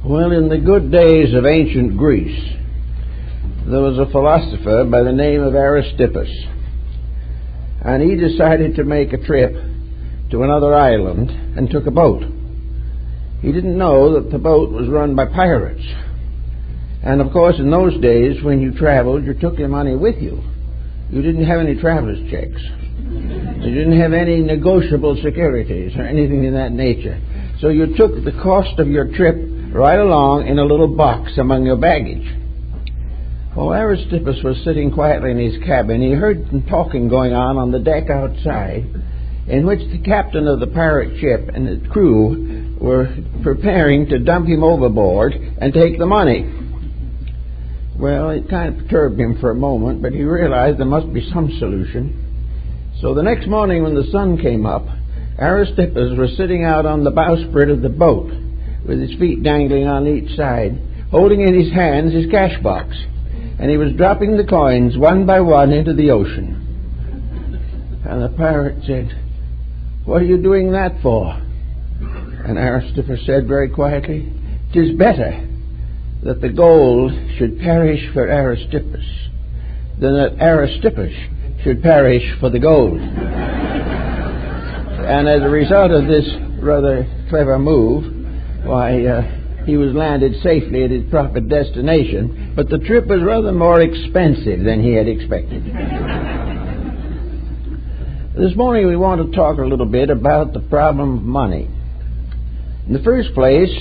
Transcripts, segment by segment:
Well, in the good days of ancient Greece, there was a philosopher by the name of Aristippus, and he decided to make a trip to another island and took a boat. He didn't know that the boat was run by pirates. And of course, in those days, when you traveled, you took your money with you. You didn't have any traveler's checks. You didn't have any negotiable securities or anything in that nature. So you took the cost of your trip right along in a little box among your baggage. While Aristippus was sitting quietly in his cabin, he heard some talking going on the deck outside, in which the captain of the pirate ship and his crew were preparing to dump him overboard and take the money. Well, it kind of perturbed him for a moment, but he realized there must be some solution. So the next morning when the sun came up, Aristippus was sitting out on the bowsprit of the boat, with his feet dangling on each side, holding in his hands his cash box, and he was dropping the coins one by one into the ocean. And the pirate said, "What are you doing that for?" And Aristippus said very quietly, "'Tis better that the gold should perish for Aristippus than that Aristippus should perish for the gold." And as a result of this rather clever move, he was landed safely at his proper destination, but the trip was rather more expensive than he had expected. This morning we want to talk a little bit about the problem of money. In the first place,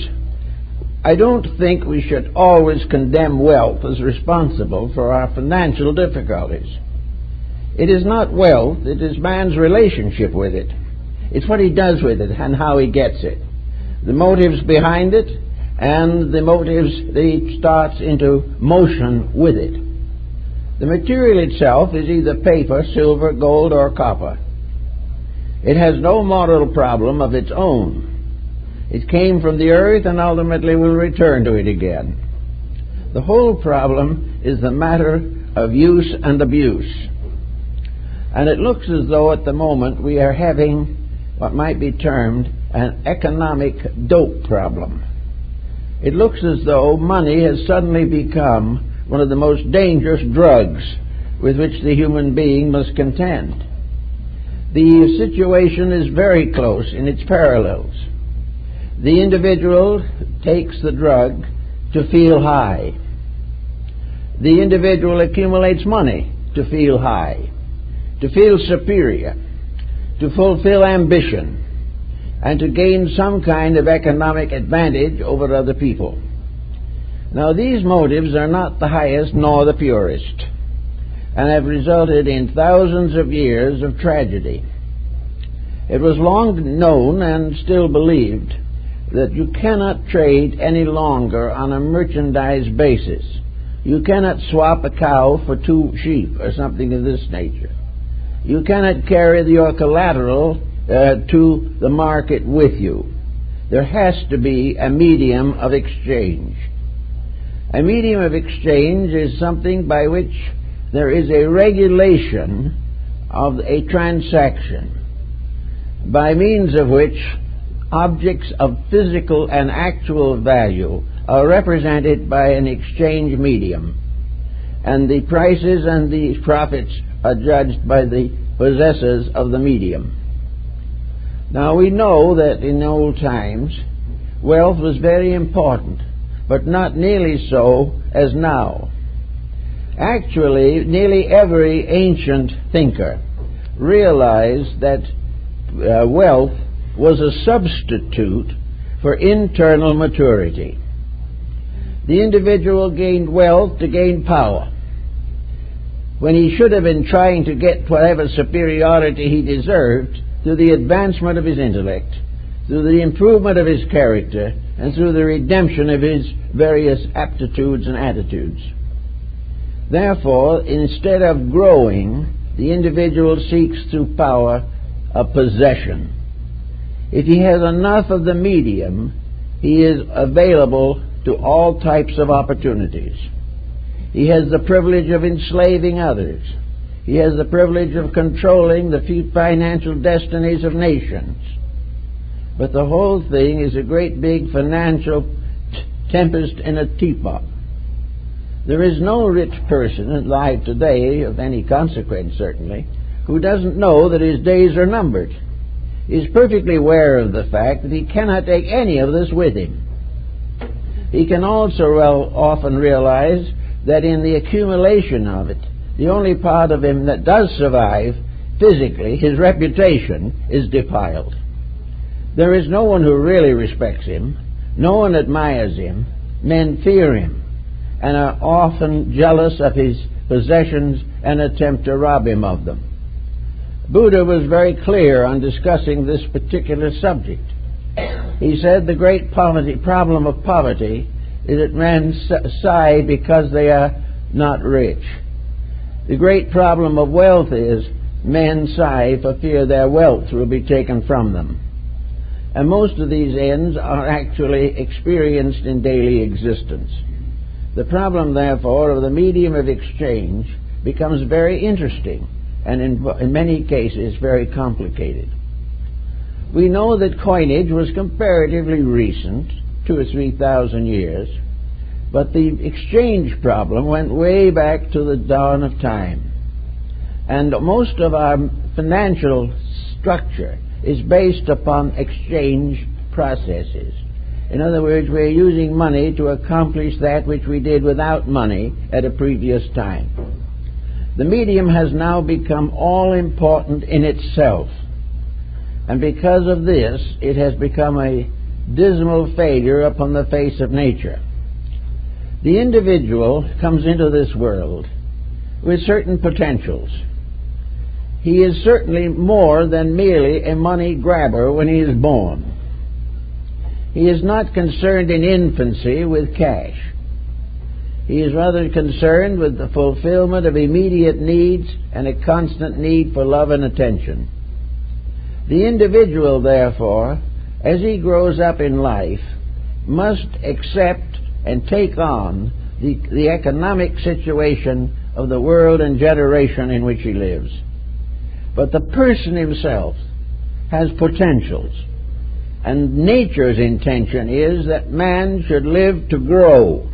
I don't think we should always condemn wealth as responsible for our financial difficulties. It is not wealth, it is man's relationship with it. It's what he does with it and how he gets it. The motives behind it and the motives that he starts into motion with it. The material itself is either paper, silver, gold, or copper. It has no moral problem of its own. It came from the earth and ultimately will return to it again. The whole problem is the matter of use and abuse. And it looks as though at the moment we are having what might be termed an economic dope problem. It looks as though money has suddenly become one of the most dangerous drugs with which the human being must contend. The situation is very close in its parallels. The individual takes the drug to feel high. The individual accumulates money to feel high, to feel superior, to fulfill ambition, and to gain some kind of economic advantage over other people. Now, these motives are not the highest nor the purest, and have resulted in thousands of years of tragedy. It was long known and still believed that you cannot trade any longer on a merchandise basis. You cannot swap a cow for 2 sheep or something of this nature. You cannot carry your collateral to the market with you. There has to be a medium of exchange. A medium of exchange is something by which there is a regulation of a transaction, by means of which objects of physical and actual value are represented by an exchange medium, and the prices and the profits are judged by the possessors of the medium. Now, we know that in old times wealth was very important, but not nearly so as now. Actually, nearly every ancient thinker realized that wealth was a substitute for internal maturity. The individual gained wealth to gain power, when he should have been trying to get whatever superiority he deserved through the advancement of his intellect, through the improvement of his character, and through the redemption of his various aptitudes and attitudes. Therefore, instead of growing, the individual seeks through power a possession. If he has enough of the medium, he is available to all types of opportunities. He has the privilege of enslaving others. He has the privilege of controlling the financial destinies of nations. But the whole thing is a great big financial tempest in a teapot. There is no rich person alive today, of any consequence certainly, who doesn't know that his days are numbered. He is perfectly aware of the fact that he cannot take any of this with him. He can also often realize that in the accumulation of it, the only part of him that does survive physically, his reputation, is defiled. There is no one who really respects him. No one admires him. Men fear him and are often jealous of his possessions and attempt to rob him of them. Buddha was very clear on discussing this particular subject. He said the great problem of poverty is that men sigh because they are not rich. The great problem of wealth is men sigh for fear their wealth will be taken from them. And most of these ends are actually experienced in daily existence. The problem, therefore, of the medium of exchange becomes very interesting and in many cases very complicated. We know that coinage was comparatively recent, 2,000 or 3,000 years, but the exchange problem went way back to the dawn of time. And most of our financial structure is based upon exchange processes. In other words, we're using money to accomplish that which we did without money at a previous time. The medium has now become all-important in itself, and because of this, it has become a dismal failure upon the face of nature. The individual comes into this world with certain potentials. He is certainly more than merely a money grabber when he is born. He is not concerned in infancy with cash. He is rather concerned with the fulfillment of immediate needs and a constant need for love and attention. The individual, therefore, as he grows up in life, must accept and take on the economic situation of the world and generation in which he lives. But the person himself has potentials, and nature's intention is that man should live to grow,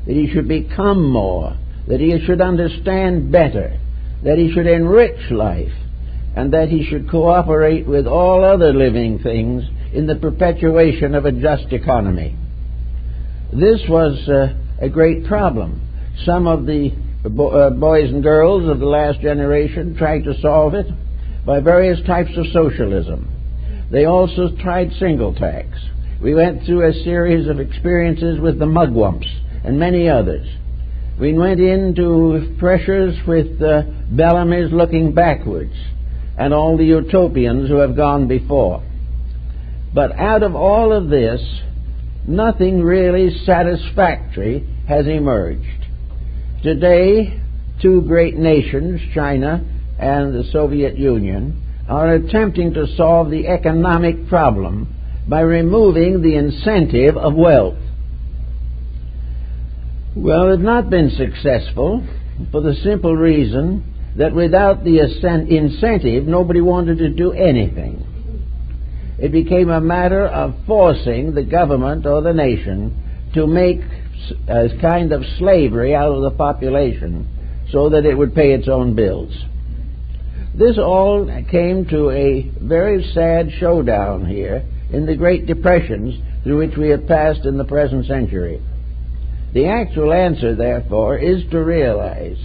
that he should become more, that he should understand better, that he should enrich life, and that he should cooperate with all other living things in the perpetuation of a just economy. This was a great problem. Some of the boys and girls of the last generation tried to solve it by various types of socialism. They also tried single tax. We went through a series of experiences with the mugwumps and many others. We went into pressures with Bellamy's looking backwards and all the utopians who have gone before. But out of all of this, nothing really satisfactory has emerged. Today, two great nations, China and the Soviet Union, are attempting to solve the economic problem by removing the incentive of wealth. Well, they've not been successful for the simple reason that without the incentive, nobody wanted to do anything. It became a matter of forcing the government or the nation to make a kind of slavery out of the population so that it would pay its own bills. This all came to a very sad showdown here in the Great Depressions through which we have passed in the present century. The actual answer, therefore, is to realize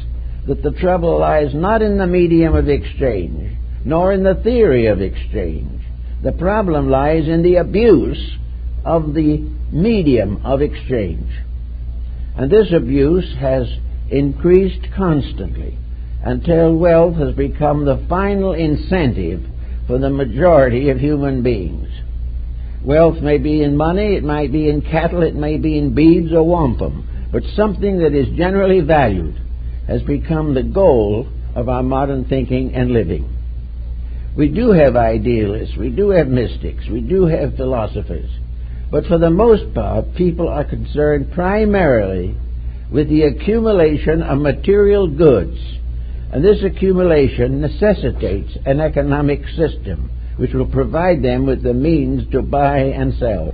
that the trouble lies not in the medium of exchange, nor in the theory of exchange. The problem lies in the abuse of the medium of exchange. And this abuse has increased constantly until wealth has become the final incentive for the majority of human beings. Wealth may be in money, it might be in cattle, it may be in beads or wampum, but something that is generally valued has become the goal of our modern thinking and living. We do have idealists, we do have mystics, we do have philosophers, but for the most part, people are concerned primarily with the accumulation of material goods, and this accumulation necessitates an economic system which will provide them with the means to buy and sell.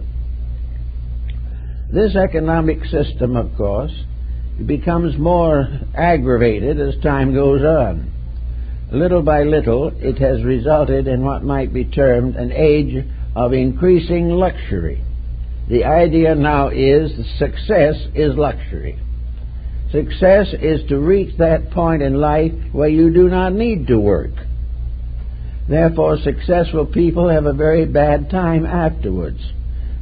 This economic system, of course, becomes more aggravated as time goes on. Little by little, it has resulted in what might be termed an age of increasing luxury. The idea now is that success is luxury. Success is to reach that point in life where you do not need to work. Therefore, successful people have a very bad time afterwards,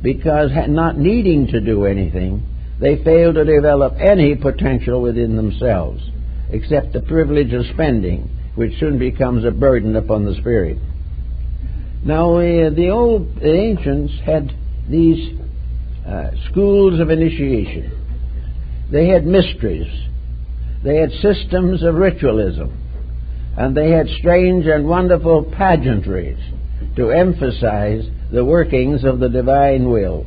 because not needing to do anything, they fail to develop any potential within themselves, except the privilege of spending, which soon becomes a burden upon the spirit. Now, the ancients had these schools of initiation. They had mysteries. They had systems of ritualism. And they had strange and wonderful pageantries to emphasize the workings of the divine will.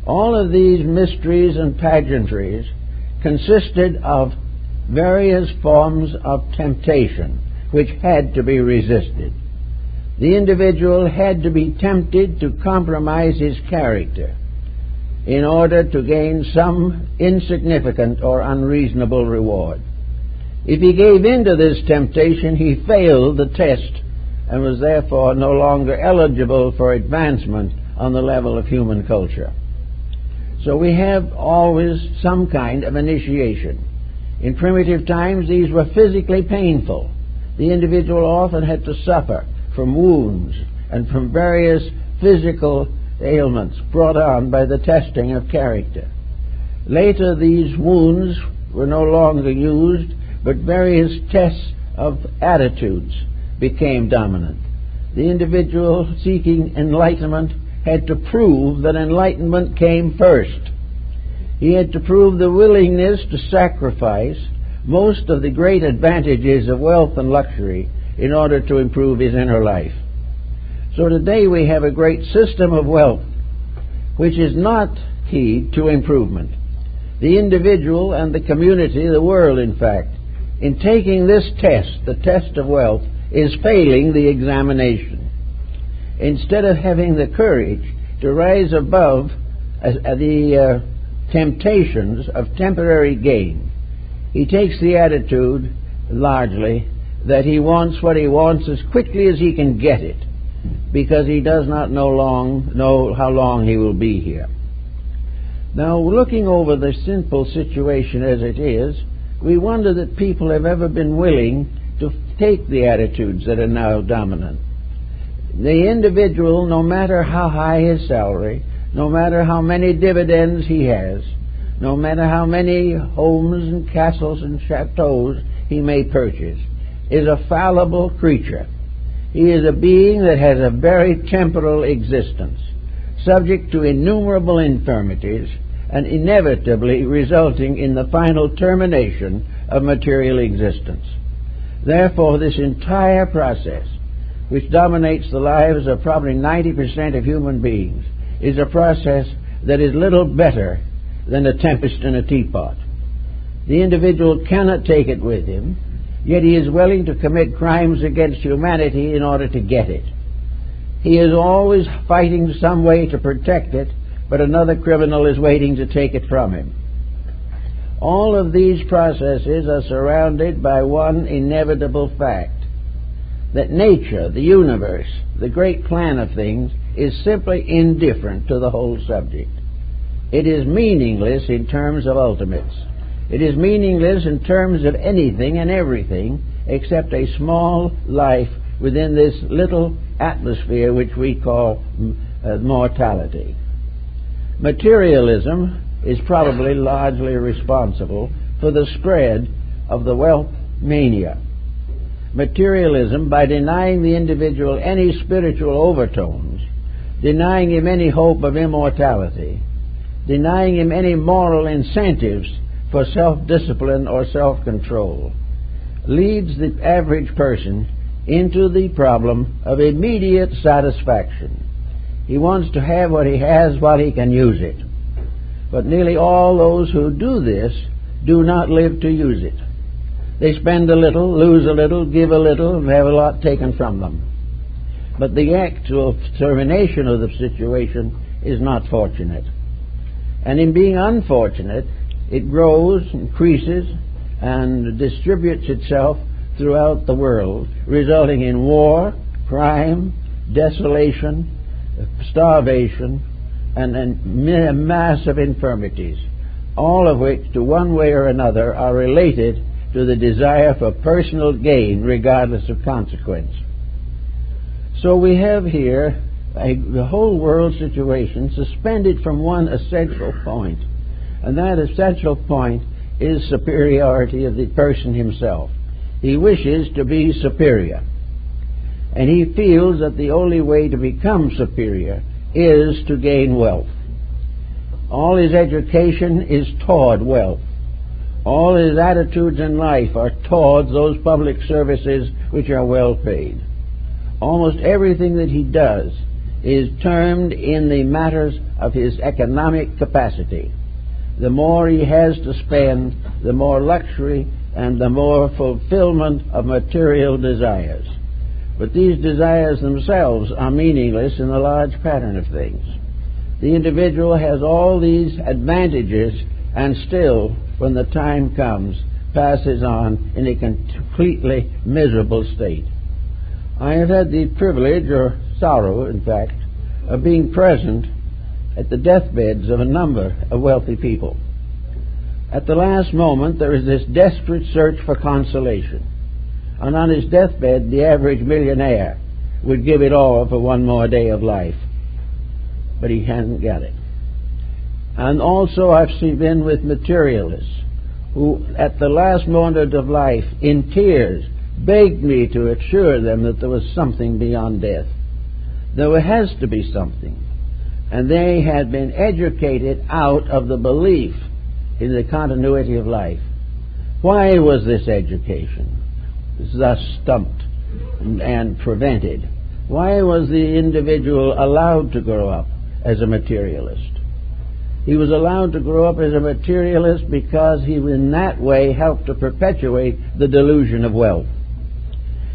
All of these mysteries and pageantries consisted of various forms of temptation which had to be resisted. The individual had to be tempted to compromise his character in order to gain some insignificant or unreasonable reward. If he gave in to this temptation, he failed the test and was therefore no longer eligible for advancement on the level of human culture. So we have always some kind of initiation. In primitive times, these were physically painful. The individual often had to suffer from wounds and from various physical ailments brought on by the testing of character. Later, these wounds were no longer used, but various tests of attitudes became dominant. The individual seeking enlightenment had to prove that enlightenment came first. He had to prove the willingness to sacrifice most of the great advantages of wealth and luxury in order to improve his inner life. So today we have a great system of wealth which is not keyed to improvement. The individual and the community, the world in fact, in taking this test, the test of wealth, is failing the examination. Instead of having the courage to rise above the temptations of temporary gain, he takes the attitude, largely, that he wants what he wants as quickly as he can get it, because he does not know how long he will be here. Now, looking over the simple situation as it is, we wonder that people have ever been willing to take the attitudes that are now dominant. The individual, no matter how high his salary, no matter how many dividends he has, no matter how many homes and castles and chateaus he may purchase, is a fallible creature. He is a being that has a very temporal existence, subject to innumerable infirmities, and inevitably resulting in the final termination of material existence. Therefore, this entire process, which dominates the lives of probably 90% of human beings, is a process that is little better than a tempest in a teapot. The individual cannot take it with him, yet he is willing to commit crimes against humanity in order to get it. He is always fighting some way to protect it, but another criminal is waiting to take it from him. All of these processes are surrounded by one inevitable fact, that nature, the universe, the great plan of things, is simply indifferent to the whole subject. It is meaningless in terms of ultimates. It is meaningless in terms of anything and everything except a small life within this little atmosphere which we call mortality. Materialism is probably largely responsible for the spread of the wealth mania. Materialism, by denying the individual any spiritual overtones, denying him any hope of immortality, denying him any moral incentives for self-discipline or self-control, leads the average person into the problem of immediate satisfaction. He wants to have what he has while he can use it. But nearly all those who do this do not live to use it. They spend a little, lose a little, give a little, and have a lot taken from them. But the actual termination of the situation is not fortunate. And in being unfortunate, it grows, increases, and distributes itself throughout the world, resulting in war, crime, desolation, starvation, and massive infirmities, all of which, to one way or another, are related to the desire for personal gain regardless of consequence. So we have here the whole world situation suspended from one essential point, and that essential point is superiority of the person himself. He wishes to be superior, and he feels that the only way to become superior is to gain wealth. All his education is toward wealth. All his attitudes in life are towards those public services which are well paid. Almost everything that he does is termed in the matters of his economic capacity. The more he has to spend, the more luxury and the more fulfillment of material desires. But these desires themselves are meaningless in the large pattern of things. The individual has all these advantages and still, when the time comes, passes on in a completely miserable state. I have had the privilege, or sorrow, in fact, of being present at the deathbeds of a number of wealthy people. At the last moment, there is this desperate search for consolation. And on his deathbed, the average millionaire would give it all for one more day of life. But he hasn't got it. And also I've been with materialists who, at the last moment of life, in tears, begged me to assure them that there was something beyond death. There has to be something. And they had been educated out of the belief in the continuity of life. Why was this education thus stumped and prevented? Why was the individual allowed to grow up as a materialist? He was allowed to grow up as a materialist because he in that way helped to perpetuate the delusion of wealth.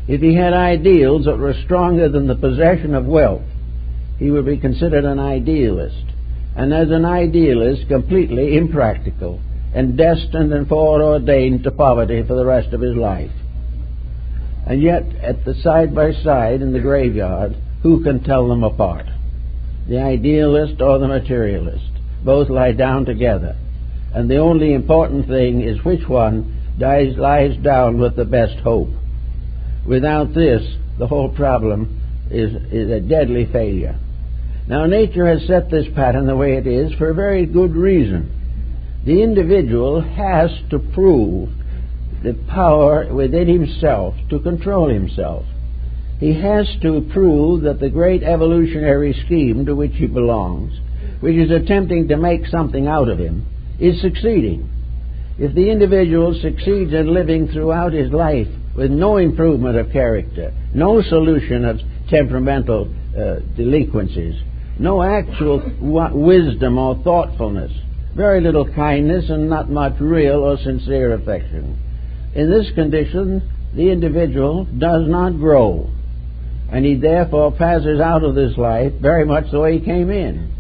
If he had ideals that were stronger than the possession of wealth, he would be considered an idealist, and as an idealist completely impractical and destined and foreordained to poverty for the rest of his life. And yet, at the side by side in the graveyard, who can tell them apart? The idealist or the materialist? Both lie down together, and the only important thing is which one lies down with the best hope. Without this, the whole problem is a deadly failure. Now, nature has set this pattern the way it is for a very good reason. The individual has to prove the power within himself to control himself. He has to prove that the great evolutionary scheme to which he belongs, which is attempting to make something out of him, is succeeding. If the individual succeeds in living throughout his life with no improvement of character, no solution of temperamental delinquencies, no actual wisdom or thoughtfulness, very little kindness and not much real or sincere affection, in this condition the individual does not grow, and he therefore passes out of this life very much the way he came in.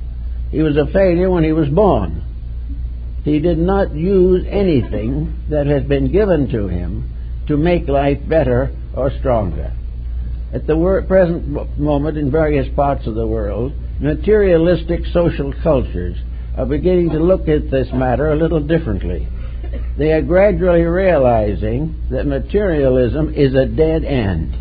He was a failure when he was born. He did not use anything that has been given to him to make life better or stronger. At the present moment, in various parts of the world, materialistic social cultures are beginning to look at this matter a little differently. They are gradually realizing that materialism is a dead end.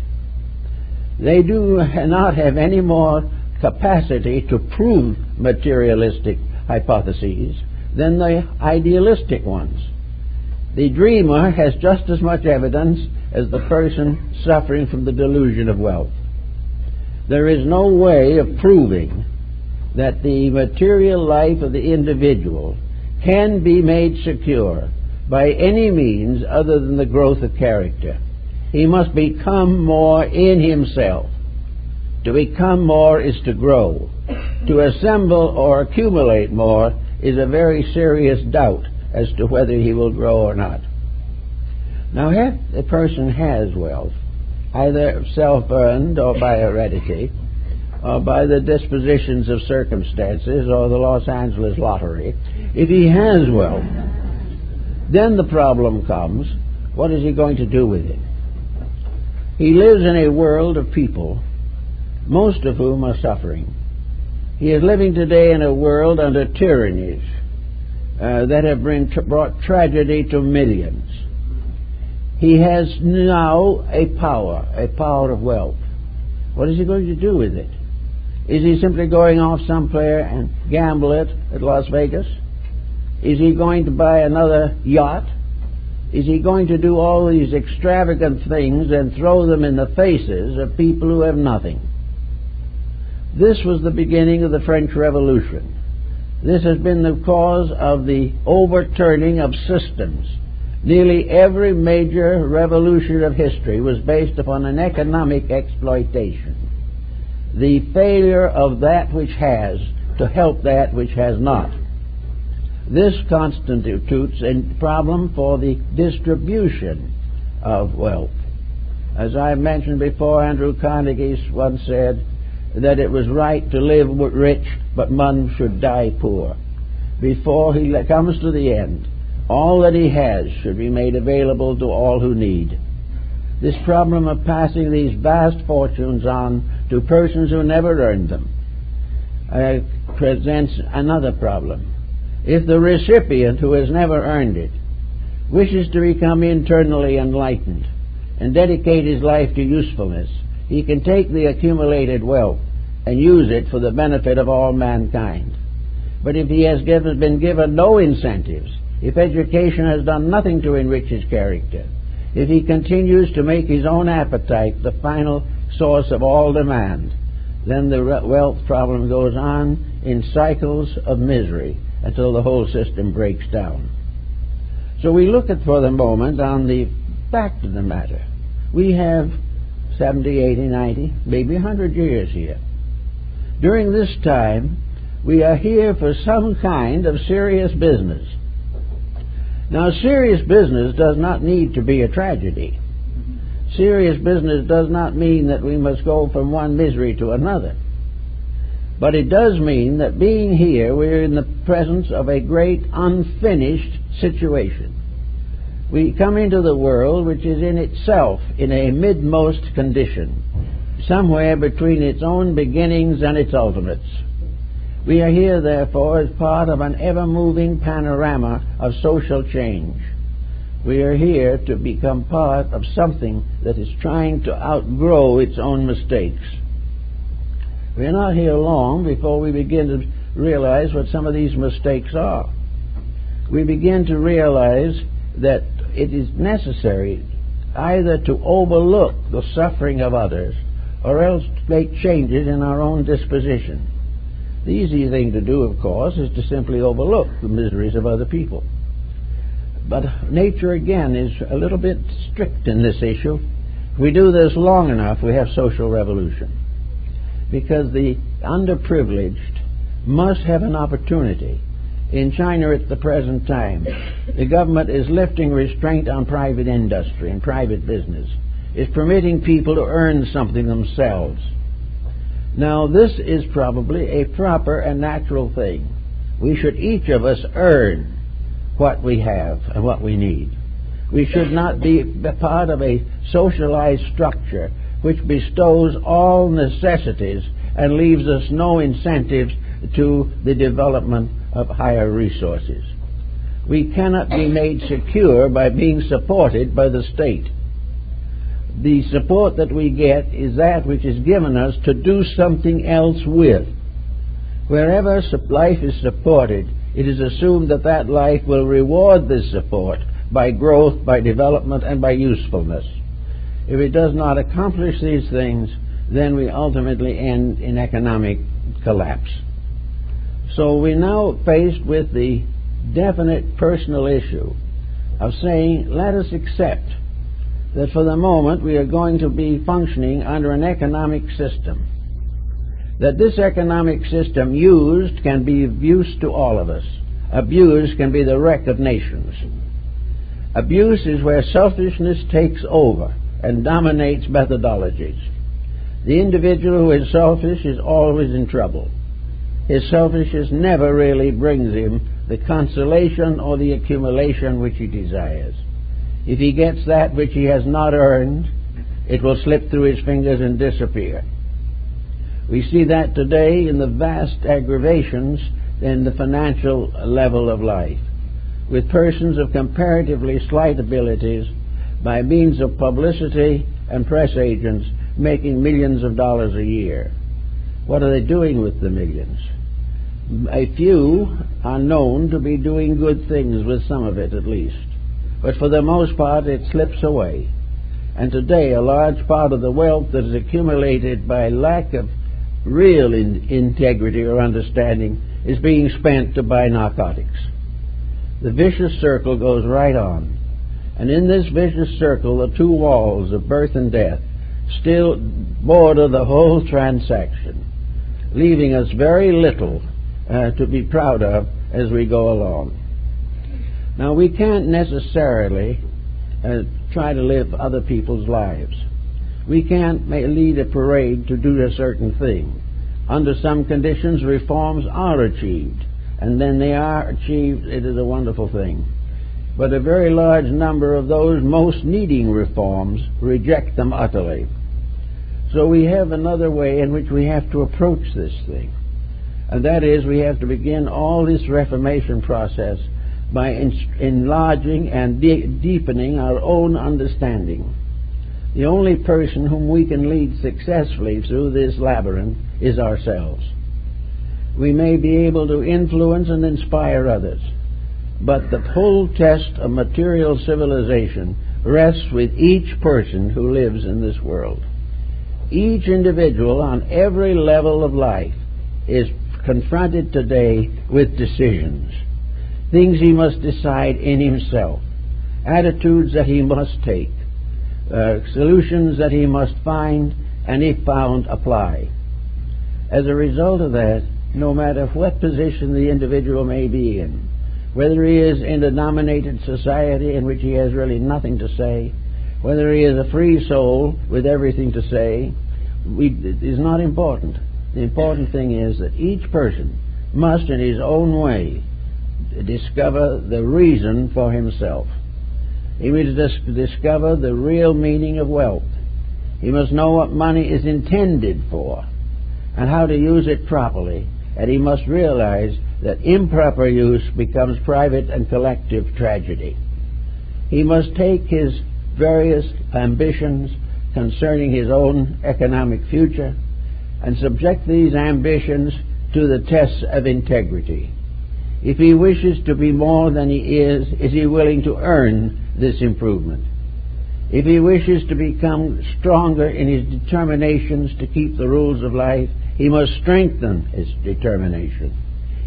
They do not have any more capacity to prove materialistic hypotheses than the idealistic ones. The dreamer has just as much evidence as the person suffering from the delusion of wealth. There is no way of proving that the material life of the individual can be made secure by any means other than the growth of character. He must become more in himself. To become more is to grow. To assemble or accumulate more is a very serious doubt as to whether he will grow or not. Now, if a person has wealth, either self-earned or by heredity, by the dispositions of circumstances or the Los Angeles lottery, if he has wealth, then the problem comes, what is he going to do with it? He lives in a world of people, most of whom are suffering. He is living today in a world under tyrannies that have brought tragedy to millions. He has now a power of wealth. What is he going to do with it? Is he simply going off somewhere and gamble it at Las Vegas? Is he going to buy another yacht? Is he going to do all these extravagant things and throw them in the faces of people who have nothing? This was the beginning of the French Revolution. This has been the cause of the overturning of systems. Nearly every major revolution of history was based upon an economic exploitation. The failure of that which has to help that which has not. This constitutes a problem for the distribution of wealth. As I mentioned before, Andrew Carnegie once said that it was right to live rich, but one should die poor. Before he comes to the end, all that he has should be made available to all who need. This problem of passing these vast fortunes on to persons who never earned them presents another problem. If the recipient, who has never earned it, wishes to become internally enlightened and dedicate his life to usefulness, he can take the accumulated wealth and use it for the benefit of all mankind. But if he has been given no incentives, if education has done nothing to enrich his character, if he continues to make his own appetite the final source of all demand, then the wealth problem goes on in cycles of misery until the whole system breaks down. So we look at, for the moment, on the fact of the matter. We have 70, 80, 90, maybe 100 years here. During this time, we are here for some kind of serious business. Now, serious business does not need to be a tragedy. Serious business does not mean that we must go from one misery to another. But it does mean that being here, we're in the presence of a great unfinished situation. We come into the world which is in itself in a midmost condition, somewhere between its own beginnings and its ultimates. We are here, therefore, as part of an ever-moving panorama of social change. We are here to become part of something that is trying to outgrow its own mistakes. We are not here long before we begin to realize what some of these mistakes are. We begin to realize that it is necessary either to overlook the suffering of others or else make changes in our own disposition. The easy thing to do, of course, is to simply overlook the miseries of other people. But nature, again, is a little bit strict in this issue. If we do this long enough, we have social revolution. Because the underprivileged must have an opportunity. In China at the present time, the government is lifting restraint on private industry and private business. It's permitting people to earn something themselves. Now, this is probably a proper and natural thing. We should each of us earn what we have and what we need. We should not be part of a socialized structure which bestows all necessities and leaves us no incentives to the development of higher resources. We cannot be made secure by being supported by the state. The support that we get is that which is given us to do something else with. Wherever life is supported, it is assumed that that life will reward this support by growth, by development, and by usefulness. If it does not accomplish these things, then we ultimately end in economic collapse. So we're now faced with the definite personal issue of saying, let us accept that for the moment we are going to be functioning under an economic system. That this economic system used can be of use to all of us. Abused can be the wreck of nations. Abuse is where selfishness takes over and dominates methodologies. The individual who is selfish is always in trouble. His selfishness never really brings him the consolation or the accumulation which he desires. If he gets that which he has not earned, it will slip through his fingers and disappear. We see that today in the vast aggravations in the financial level of life, with persons of comparatively slight abilities, by means of publicity and press agents, making millions of dollars a year. What are they doing with the millions? A few are known to be doing good things with some of it at least, but for the most part it slips away. And today a large part of the wealth that is accumulated by lack of real integrity or understanding is being spent to buy narcotics. The vicious circle goes right on, and in this vicious circle the two walls of birth and death still border the whole transaction, leaving us very little to be proud of as we go along. Now, we can't necessarily try to live other people's lives. We can't lead a parade to do a certain thing. Under some conditions, reforms are achieved, and then they are achieved, it is a wonderful thing. But a very large number of those most needing reforms reject them utterly. So we have another way in which we have to approach this thing, and that is we have to begin all this reformation process by enlarging and deepening our own understanding. The only person whom we can lead successfully through this labyrinth is ourselves. We may be able to influence and inspire others, but the whole test of material civilization rests with each person who lives in this world. Each individual on every level of life is confronted today with decisions, things he must decide in himself, attitudes that he must take, solutions that he must find, and if found, apply. As a result of that, no matter what position the individual may be in, whether he is in a dominated society in which he has really nothing to say, whether he is a free soul with everything to say, is not important. The important thing is that each person must, in his own way, discover the reason for himself. He must discover the real meaning of wealth. He must know what money is intended for and how to use it properly, and he must realize that improper use becomes private and collective tragedy. He must take his various ambitions concerning his own economic future and subject these ambitions to the tests of integrity. If he wishes to be more than he is he willing to earn this improvement? If he wishes to become stronger in his determinations to keep the rules of life, he must strengthen his determination.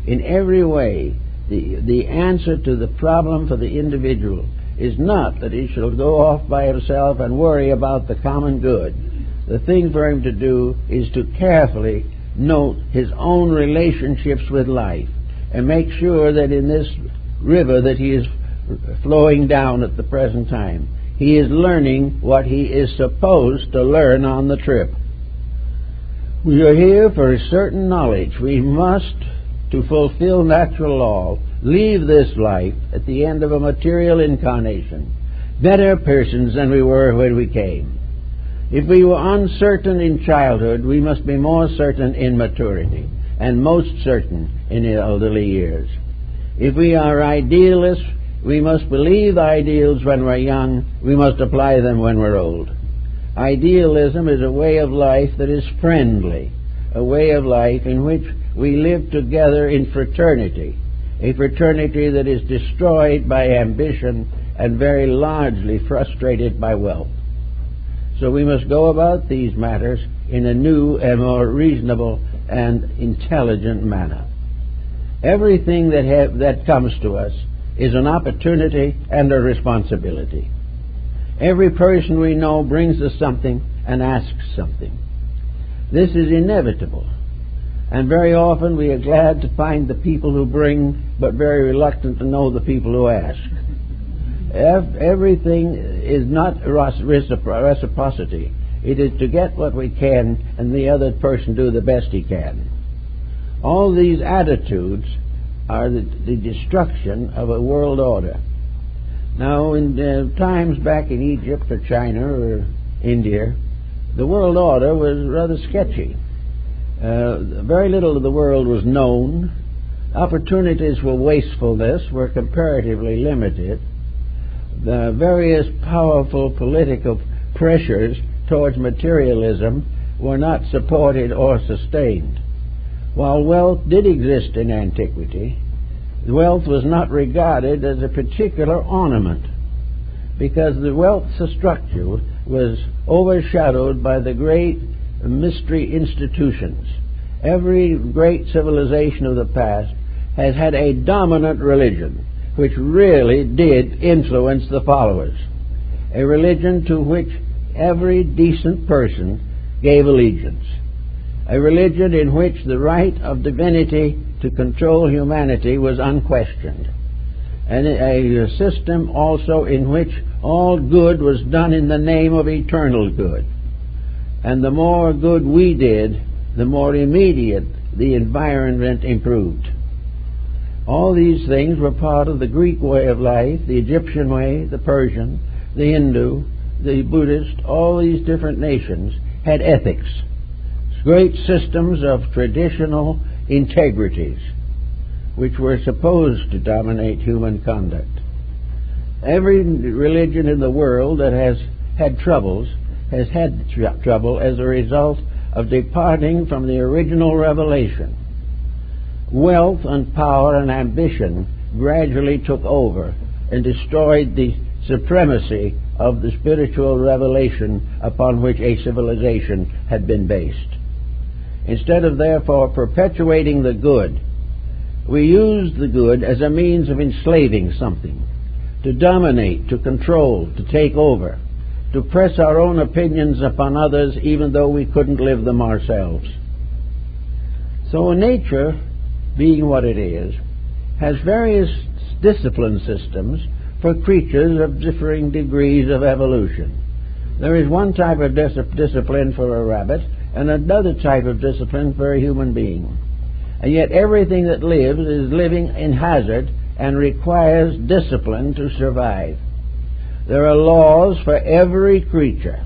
In every way, the answer to the problem for the individual is not that he shall go off by himself and worry about the common good. The thing for him to do is to carefully note his own relationships with life and make sure that in this river that he is flowing down at the present time, he is learning what he is supposed to learn on the trip. We are here for a certain knowledge. We must, to fulfill natural law, leave this life at the end of a material incarnation better persons than we were when we came. If we were uncertain in childhood, we must be more certain in maturity, and most certain in the elderly years. If we are idealists, we must believe ideals when we're young. We must apply them when we're old. Idealism is a way of life that is friendly, a way of life in which we live together in fraternity, a fraternity that is destroyed by ambition and very largely frustrated by wealth. So we must go about these matters in a new and more reasonable and intelligent manner. Everything that comes to us is an opportunity and a responsibility. Every person we know brings us something and asks something. This is inevitable, and very often we are glad to find the people who bring, but very reluctant to know the people who ask. Everything is not reciprocity. It is to get what we can and the other person do the best he can. All these attitudes are the destruction of a world order. Now, in times back in Egypt or China or India, the world order was rather sketchy. Very little of the world was known. Opportunities for wastefulness were comparatively limited. The various powerful political pressures towards materialism were not supported or sustained. While wealth did exist in antiquity, wealth was not regarded as a particular ornament, because the wealth structure was overshadowed by the great mystery institutions. Every great civilization of the past has had a dominant religion which really did influence the followers, a religion to which every decent person gave allegiance, a religion in which the right of divinity to control humanity was unquestioned, and a system also in which all good was done in the name of eternal good. And the more good we did, the more immediate the environment improved. All these things were part of the Greek way of life, the Egyptian way, the Persian, the Hindu, the Buddhist. All these different nations had ethics, great systems of traditional integrities which were supposed to dominate human conduct. Every religion in the world that has had troubles has had trouble as a result of departing from the original revelation. Wealth and power and ambition gradually took over and destroyed the supremacy of the spiritual revelation upon which a civilization had been based. Instead of therefore perpetuating the good, we used the good as a means of enslaving something, to dominate, to control, to take over, to press our own opinions upon others even though we couldn't live them ourselves. So nature, being what it is, has various discipline systems for creatures of differing degrees of evolution. There is one type of discipline for a rabbit and another type of discipline for a human being. And yet everything that lives is living in hazard and requires discipline to survive. There are laws for every creature,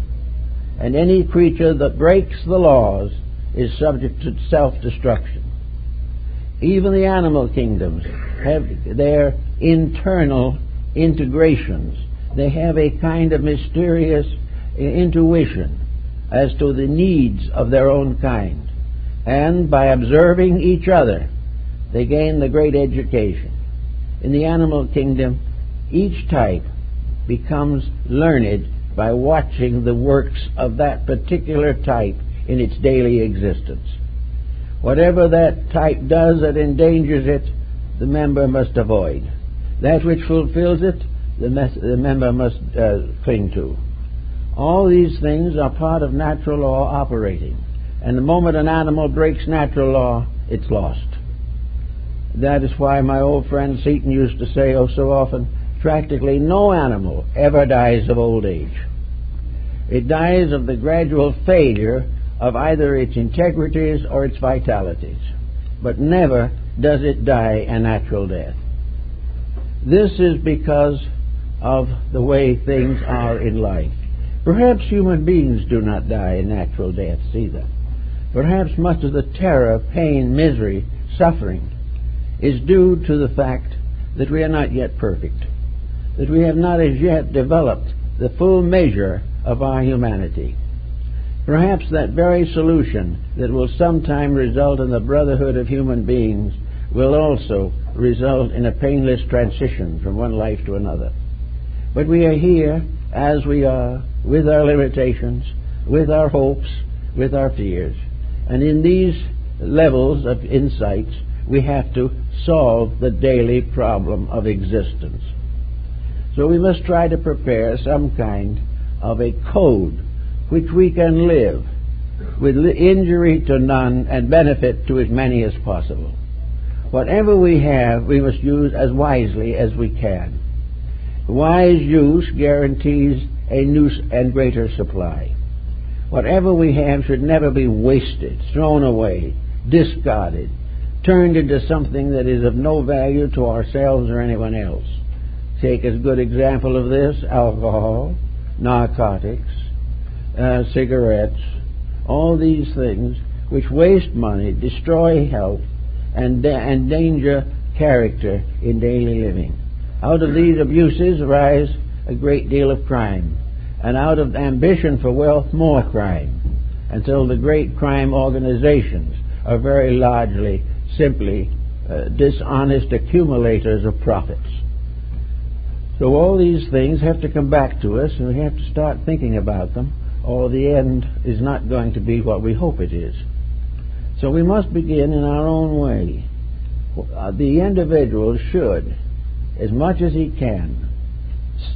and any creature that breaks the laws is subject to self-destruction. Even the animal kingdoms have their internal integrations. They have a kind of mysterious intuition as to the needs of their own kind. And by observing each other, they gain the great education. In the animal kingdom, each type becomes learned by watching the works of that particular type in its daily existence. Whatever that type does that endangers it, the member must avoid. That which fulfills it, the member must cling to. All these things are part of natural law operating. And the moment an animal breaks natural law, it's lost. That is why my old friend Seaton used to say so often, practically no animal ever dies of old age. It dies of the gradual failure of either its integrities or its vitalities, but never does it die a natural death. This is because of the way things are in life. Perhaps human beings do not die a natural deaths either. Perhaps much of the terror, pain, misery, suffering is due to the fact that we are not yet perfect, that we have not as yet developed the full measure of our humanity. Perhaps that very solution that will sometime result in the brotherhood of human beings will also result in a painless transition from one life to another. But we are here as we are, with our limitations, with our hopes, with our fears. And in these levels of insights, we have to solve the daily problem of existence. So we must try to prepare some kind of a code which we can live with injury to none and benefit to as many as possible. Whatever we have, we must use as wisely as we can. Wise use guarantees a new and greater supply. Whatever we have should never be wasted, thrown away, discarded, turned into something that is of no value to ourselves or anyone else. Take as a good example of this, alcohol, narcotics, cigarettes, all these things which waste money, destroy health, and endanger character in daily living. Out of these abuses arise a great deal of crime, and out of ambition for wealth, more crime, until the great crime organizations are very largely simply dishonest accumulators of profits. So all these things have to come back to us, and we have to start thinking about them, or the end is not going to be what we hope it is. So we must begin in our own way. The individual should, as much as he can,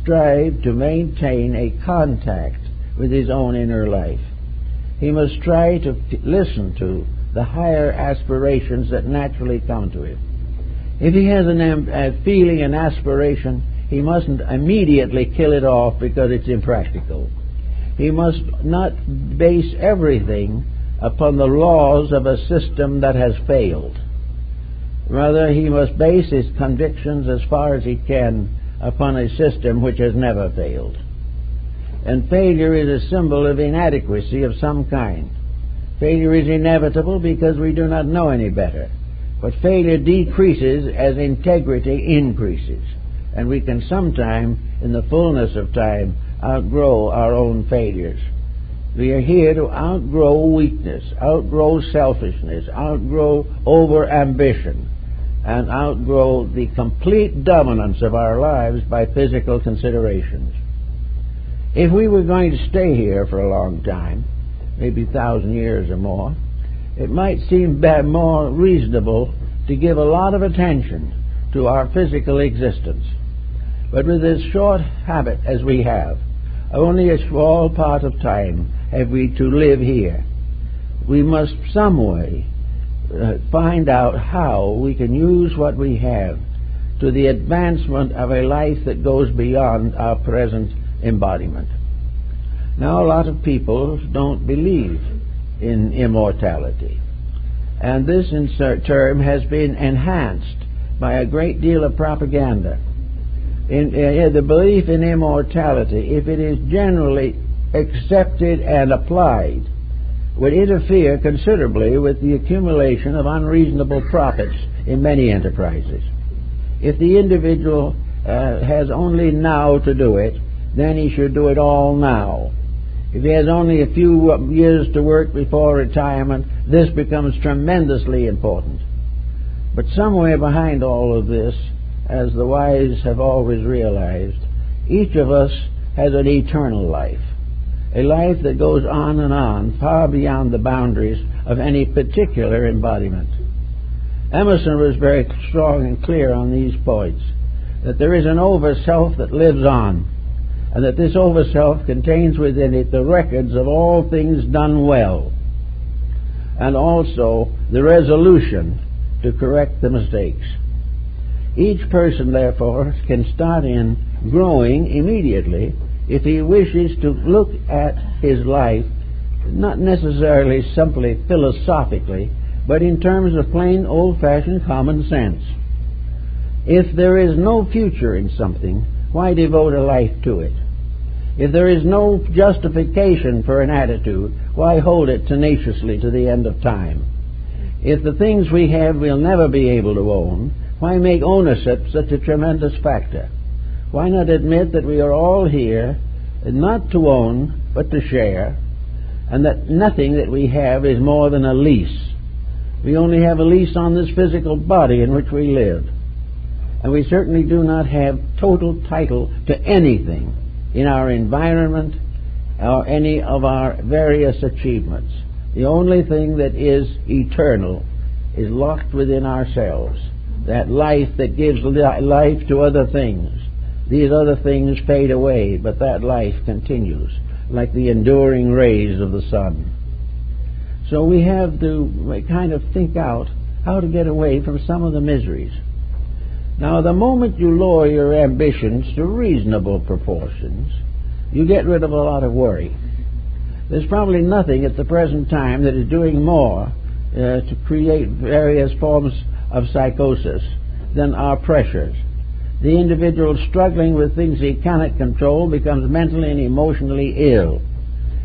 strive to maintain a contact with his own inner life. He must try to listen to the higher aspirations that naturally come to him. If he has a feeling, an aspiration, he mustn't immediately kill it off because it's impractical. He must not base everything upon the laws of a system that has failed. Rather, he must base his convictions as far as he can upon a system which has never failed. And failure is a symbol of inadequacy of some kind. Failure is inevitable because we do not know any better. But failure decreases as integrity increases. And we can sometime, in the fullness of time, outgrow our own failures. We are here to outgrow weakness, outgrow selfishness, outgrow over-ambition, and outgrow the complete dominance of our lives by physical considerations. If we were going to stay here for a long time, maybe 1,000 years or more, it might seem more reasonable to give a lot of attention to our physical existence. But with this short habit as we have, only a small part of time have we to live here. We must some way find out how we can use what we have to the advancement of a life that goes beyond our present embodiment. Now, a lot of people don't believe in immortality, and this term has been enhanced by a great deal of propaganda. The belief in immortality, if it is generally accepted and applied, would interfere considerably with the accumulation of unreasonable profits in many enterprises. If the individual has only now to do it, then he should do it all now. If he has only a few years to work before retirement, this becomes tremendously important. But somewhere behind all of this, as the wise have always realized, each of us has an eternal life, a life that goes on, far beyond the boundaries of any particular embodiment. Emerson was very strong and clear on these points, that there is an over-self that lives on, and that this over-self contains within it the records of all things done well, and also the resolution to correct the mistakes. Each person, therefore, can start in growing immediately if he wishes to look at his life not necessarily simply philosophically, but in terms of plain old-fashioned common sense. If there is no future in something, why devote a life to it? If there is no justification for an attitude, why hold it tenaciously to the end of time? If the things we have we'll never be able to own, why make ownership such a tremendous factor? Why not admit that we are all here not to own, but to share, and that nothing that we have is more than a lease? We only have a lease on this physical body in which we live, and we certainly do not have total title to anything in our environment or any of our various achievements. The only thing that is eternal is locked within ourselves, that life that gives life to other things. These other things fade away, but that life continues, like the enduring rays of the sun. So we have to kind of think out how to get away from some of the miseries. Now, the moment you lower your ambitions to reasonable proportions, you get rid of a lot of worry. There's probably nothing at the present time that is doing more to create various forms of psychosis than our pressures. The individual struggling with things he cannot control becomes mentally and emotionally ill.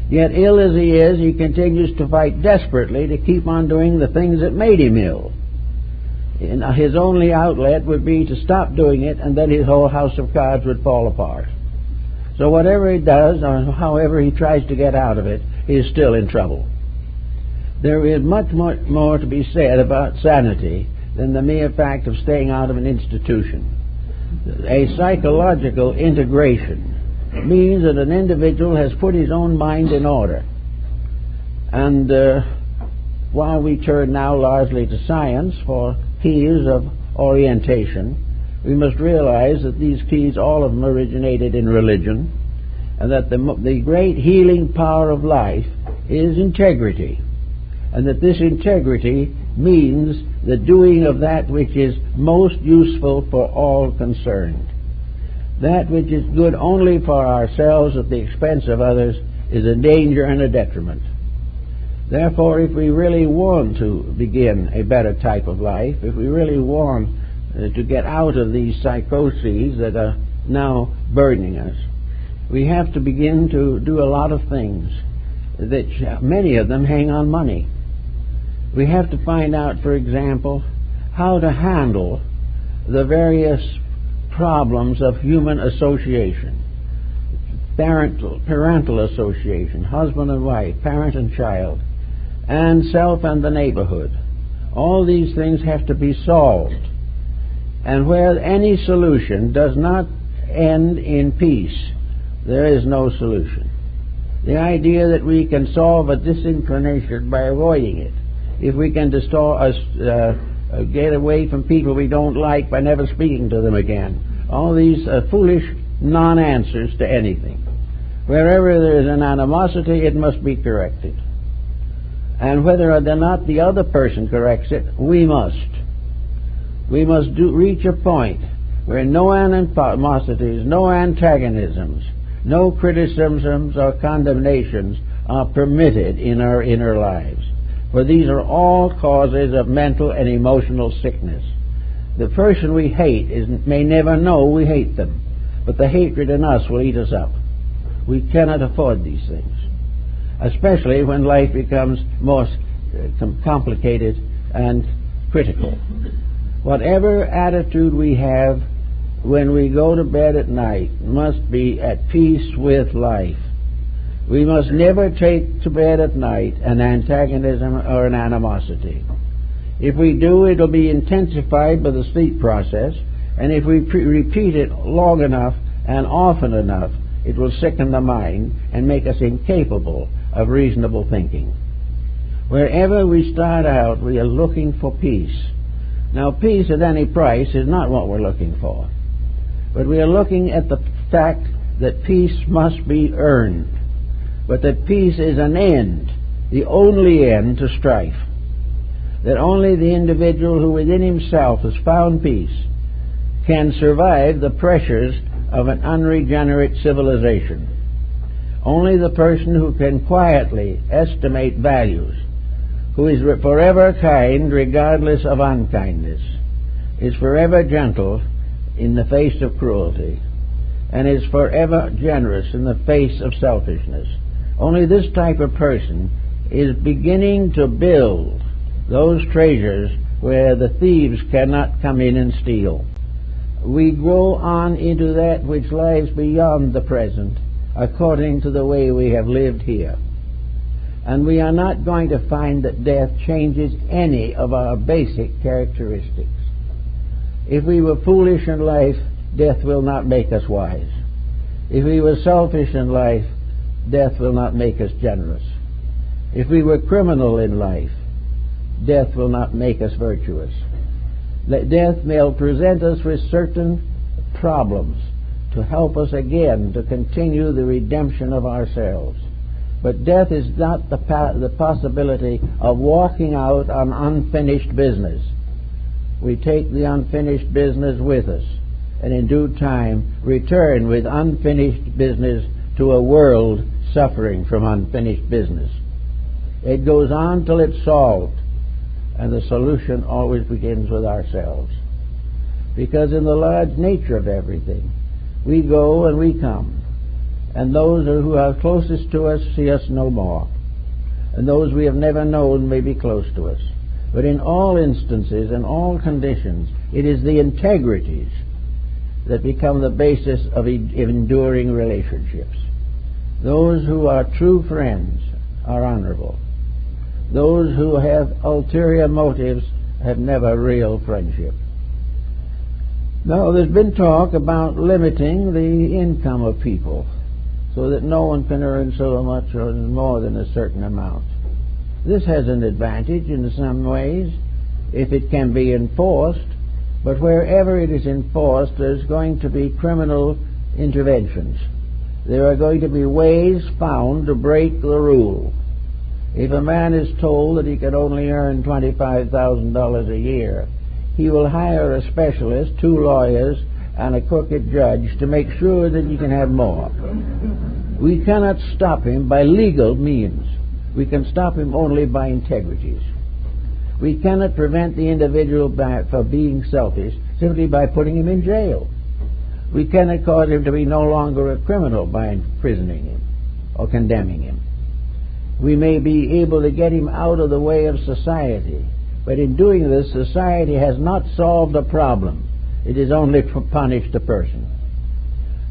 Yet ill as he is, he continues to fight desperately to keep on doing the things that made him ill. And his only outlet would be to stop doing it, and then his whole house of cards would fall apart. So whatever he does, or however he tries to get out of it, he is still in trouble. There is much more to be said about sanity than the mere fact of staying out of an institution. A psychological integration means that an individual has put his own mind in order. And while we turn now largely to science for keys of orientation, we must realize that these keys, all of them, originated in religion, and that the great healing power of life is integrity, and that this integrity means the doing of that which is most useful for all concerned. That which is good only for ourselves at the expense of others is a danger and a detriment. Therefore, if we really want to begin a better type of life, if we really want to get out of these psychoses that are now burdening us, we have to begin to do a lot of things that many of them hang on money. We have to find out, for example, how to handle the various problems of human association, parental association, husband and wife, parent and child, and self and the neighborhood. All these things have to be solved. And where any solution does not end in peace, there is no solution. The idea that we can solve a disinclination by avoiding it, if we can get away from people we don't like by never speaking to them again, all these foolish non-answers to anything. Wherever there is an animosity, it must be corrected. And whether or not the other person corrects it, we must. We must reach a point where no animosities, no antagonisms, no criticisms or condemnations are permitted in our inner lives. For these are all causes of mental and emotional sickness. The person we hate may never know we hate them, but the hatred in us will eat us up. We cannot afford these things, especially when life becomes more complicated and critical. Whatever attitude we have when we go to bed at night must be at peace with life. We must never take to bed at night an antagonism or an animosity. If we do, it will be intensified by the sleep process, and if we repeat it long enough and often enough, it will sicken the mind and make us incapable of reasonable thinking. Wherever we start out, we are looking for peace. Now, peace at any price is not what we're looking for, but we are looking at the fact that peace must be earned, but that peace is an end, the only end to strife. That only the individual who within himself has found peace can survive the pressures of an unregenerate civilization. Only the person who can quietly estimate values, who is forever kind regardless of unkindness, is forever gentle in the face of cruelty, and is forever generous in the face of selfishness. Only this type of person is beginning to build those treasures where the thieves cannot come in and steal. We grow on into that which lies beyond the present according to the way we have lived here. And we are not going to find that death changes any of our basic characteristics. If we were foolish in life, death will not make us wise. If we were selfish in life, death will not make us generous. If we were criminal in life, death will not make us virtuous. Death may present us with certain problems to help us again to continue the redemption of ourselves. But death is not the possibility of walking out on unfinished business. We take the unfinished business with us, and in due time return with unfinished business to a world suffering from unfinished business. It goes on till it's solved, and the solution always begins with ourselves. Because in the large nature of everything, we go and we come, and those who are closest to us see us no more, and those we have never known may be close to us. But in all instances and all conditions, it is the integrities that become the basis of enduring relationships. Those who are true friends are honorable. Those who have ulterior motives have never real friendship. Now, there's been talk about limiting the income of people so that no one can earn so much or more than a certain amount. This has an advantage in some ways if it can be enforced, but wherever it is enforced, there's going to be criminal interventions. There are going to be ways found to break the rule. If a man is told that he can only earn $25,000 a year, he will hire a specialist, 2 lawyers, and a crooked judge to make sure that he can have more. We cannot stop him by legal means. We can stop him only by integrities. We cannot prevent the individual from being selfish simply by putting him in jail. We cannot cause him to be no longer a criminal by imprisoning him or condemning him. We may be able to get him out of the way of society, but in doing this, society has not solved the problem. It has only punished the person.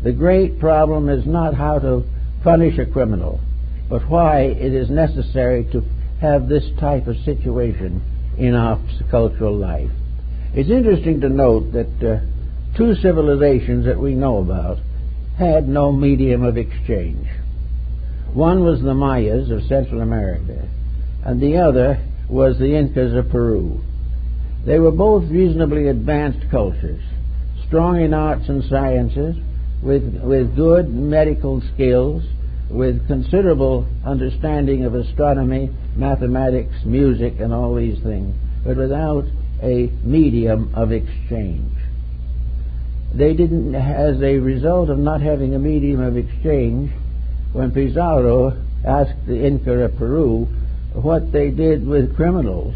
The great problem is not how to punish a criminal, but why it is necessary to have this type of situation in our cultural life. It's interesting to note that 2 civilizations that we know about had no medium of exchange. One was the Mayas of Central America, and the other was the Incas of Peru. They were both reasonably advanced cultures, strong in arts and sciences, with good medical skills, with considerable understanding of astronomy, mathematics, music, and all these things, but without a medium of exchange. They didn't, as a result of not having a medium of exchange, when Pizarro asked the Inca of Peru what they did with criminals,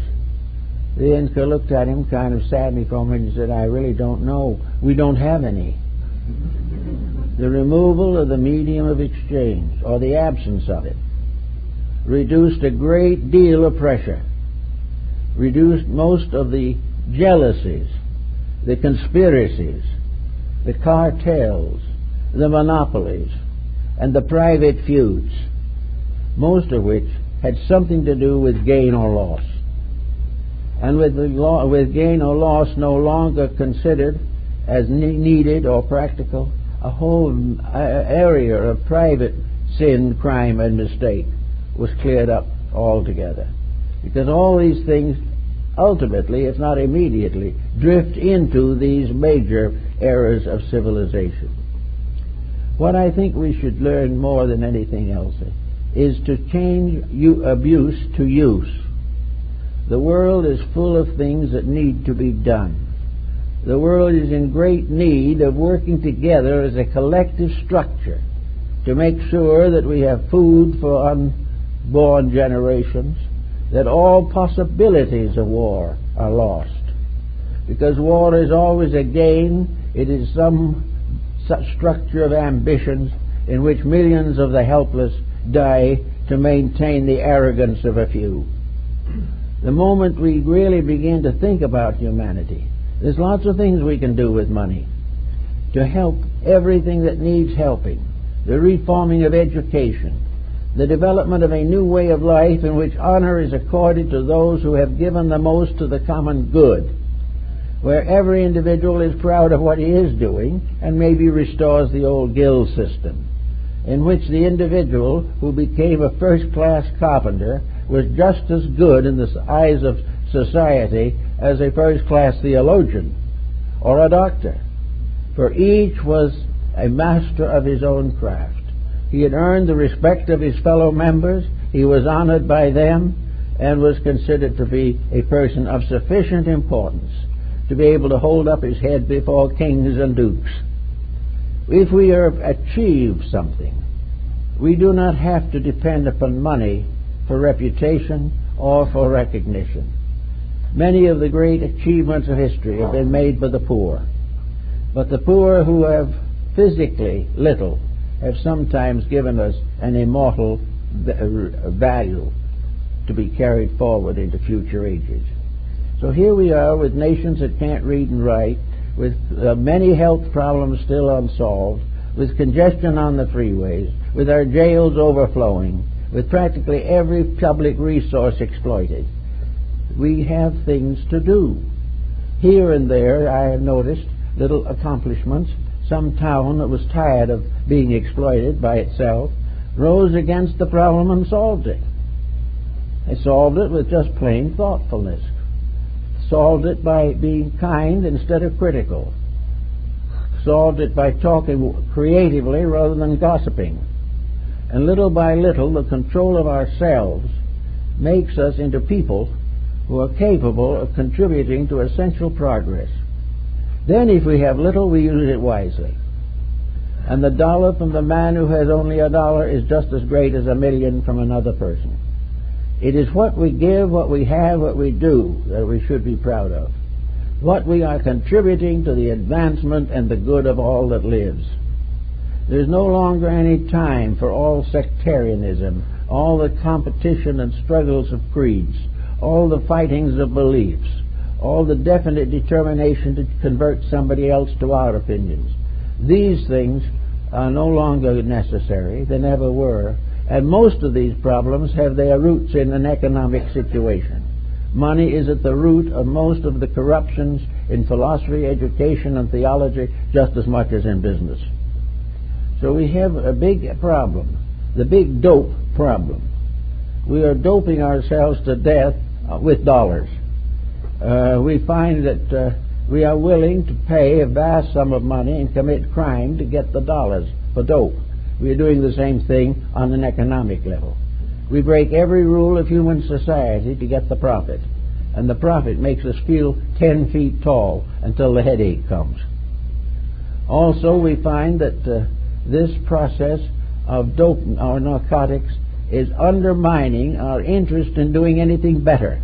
the Inca looked at him kind of sadly for a minute and said, "I really don't know. We don't have any." The removal of the medium of exchange, or the absence of it, reduced a great deal of pressure, reduced most of the jealousies, the conspiracies, the cartels, the monopolies, and the private feuds, most of which had something to do with gain or loss. And with gain or loss no longer considered as needed or practical, a whole area of private sin, crime, and mistake was cleared up altogether. Because all these things ultimately, if not immediately, drift into these major eras of civilization. What I think we should learn more than anything else is to change abuse to use. The world is full of things that need to be done. The world is in great need of working together as a collective structure to make sure that we have food for unborn generations, that all possibilities of war are lost. Because war is always a gain. It is some such structure of ambitions in which millions of the helpless die to maintain the arrogance of a few. The moment we really begin to think about humanity, there's lots of things we can do with money to help everything that needs helping. The reforming of education, the development of a new way of life in which honor is accorded to those who have given the most to the common good, where every individual is proud of what he is doing and maybe restores the old guild system, in which the individual who became a first-class carpenter was just as good in the eyes of society as a first-class theologian or a doctor, for each was a master of his own craft. He had earned the respect of his fellow members, he was honored by them, and was considered to be a person of sufficient importance to be able to hold up his head before kings and dukes. If we have achieved something, We do not have to depend upon money for reputation or for recognition. Many of the great achievements of history have been made by the poor, but the poor who have physically little have sometimes given us an immortal value to be carried forward into future ages. So here we are with nations that can't read and write, with many health problems still unsolved, with congestion on the freeways, with our jails overflowing, with practically every public resource exploited. We have things to do. Here and there I have noticed little accomplishments. Some town that was tired of being exploited by itself rose against the problem and solved it. They solved it with just plain thoughtfulness. Solved it by being kind instead of critical. Solved it by talking creatively rather than gossiping. And little by little, the control of ourselves makes us into people who are capable of contributing to essential progress. Then if we have little, we use it wisely. And the dollar from the man who has only $1 is just as great as $1 million from another person. It is what we give, what we have, what we do that we should be proud of. What we are contributing to the advancement and the good of all that lives. There's no longer any time for all sectarianism, all the competition and struggles of creeds, all the fightings of beliefs, all the definite determination to convert somebody else to our opinions. These things are no longer necessary. They never were. And most of these problems have their roots in an economic situation. Money is at the root of most of the corruptions in philosophy, education, and theology, just as much as in business. So we have a big problem, the big dope problem. We are doping ourselves to death with dollars. We find that we are willing to pay a vast sum of money and commit crime to get the dollars for dope. We are doing the same thing on an economic level. We break every rule of human society to get the profit, and the profit makes us feel 10 feet tall until the headache comes. Also, we find that this process of dope or narcotics is undermining our interest in doing anything better.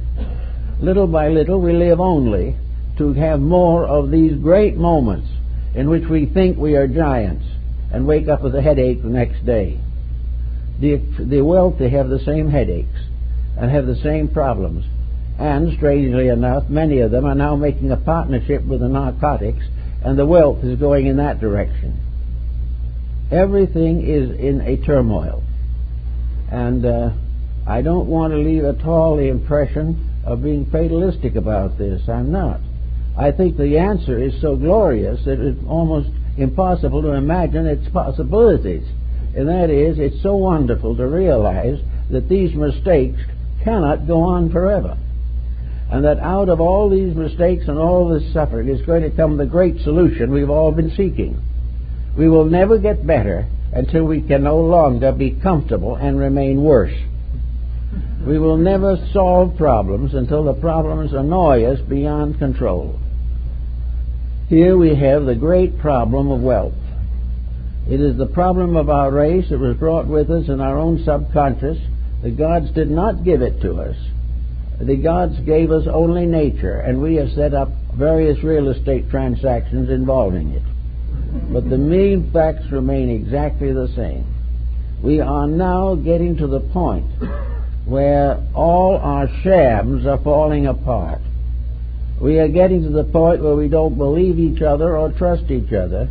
Little by little, we live only to have more of these great moments in which we think we are giants and wake up with a headache the next day. The wealthy have the same headaches and have the same problems. And, strangely enough, many of them are now making a partnership with the narcotics, and the wealth is going in that direction. Everything is in a turmoil. And I don't want to leave at all the impression of being fatalistic about this. I'm not. I think the answer is so glorious that it's almost impossible to imagine its possibilities. And that is, it's so wonderful to realize that these mistakes cannot go on forever. And that out of all these mistakes and all this suffering is going to come the great solution we've all been seeking. We will never get better until we can no longer be comfortable and remain worse. We will never solve problems until the problems annoy us beyond control. Here we have the great problem of wealth. It is the problem of our race. It was brought with us in our own subconscious. The gods did not give it to us. The gods gave us only nature, and we have set up various real estate transactions involving it. But the main facts remain exactly the same. We are now getting to the point where all our shams are falling apart. We are getting to the point where we don't believe each other or trust each other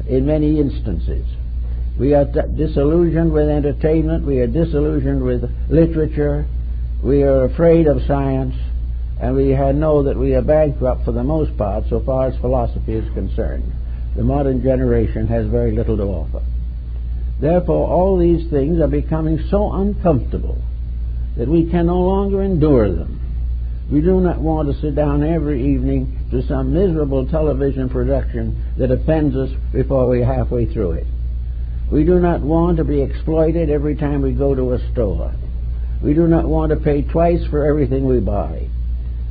in many instances. We are disillusioned with entertainment. We are disillusioned with literature. We are afraid of science. And we know that we are bankrupt for the most part so far as philosophy is concerned. The modern generation has very little to offer. Therefore, all these things are becoming so uncomfortable that we can no longer endure them. We do not want to sit down every evening to some miserable television production that offends us before we're halfway through it. We do not want to be exploited every time we go to a store. We do not want to pay twice for everything we buy.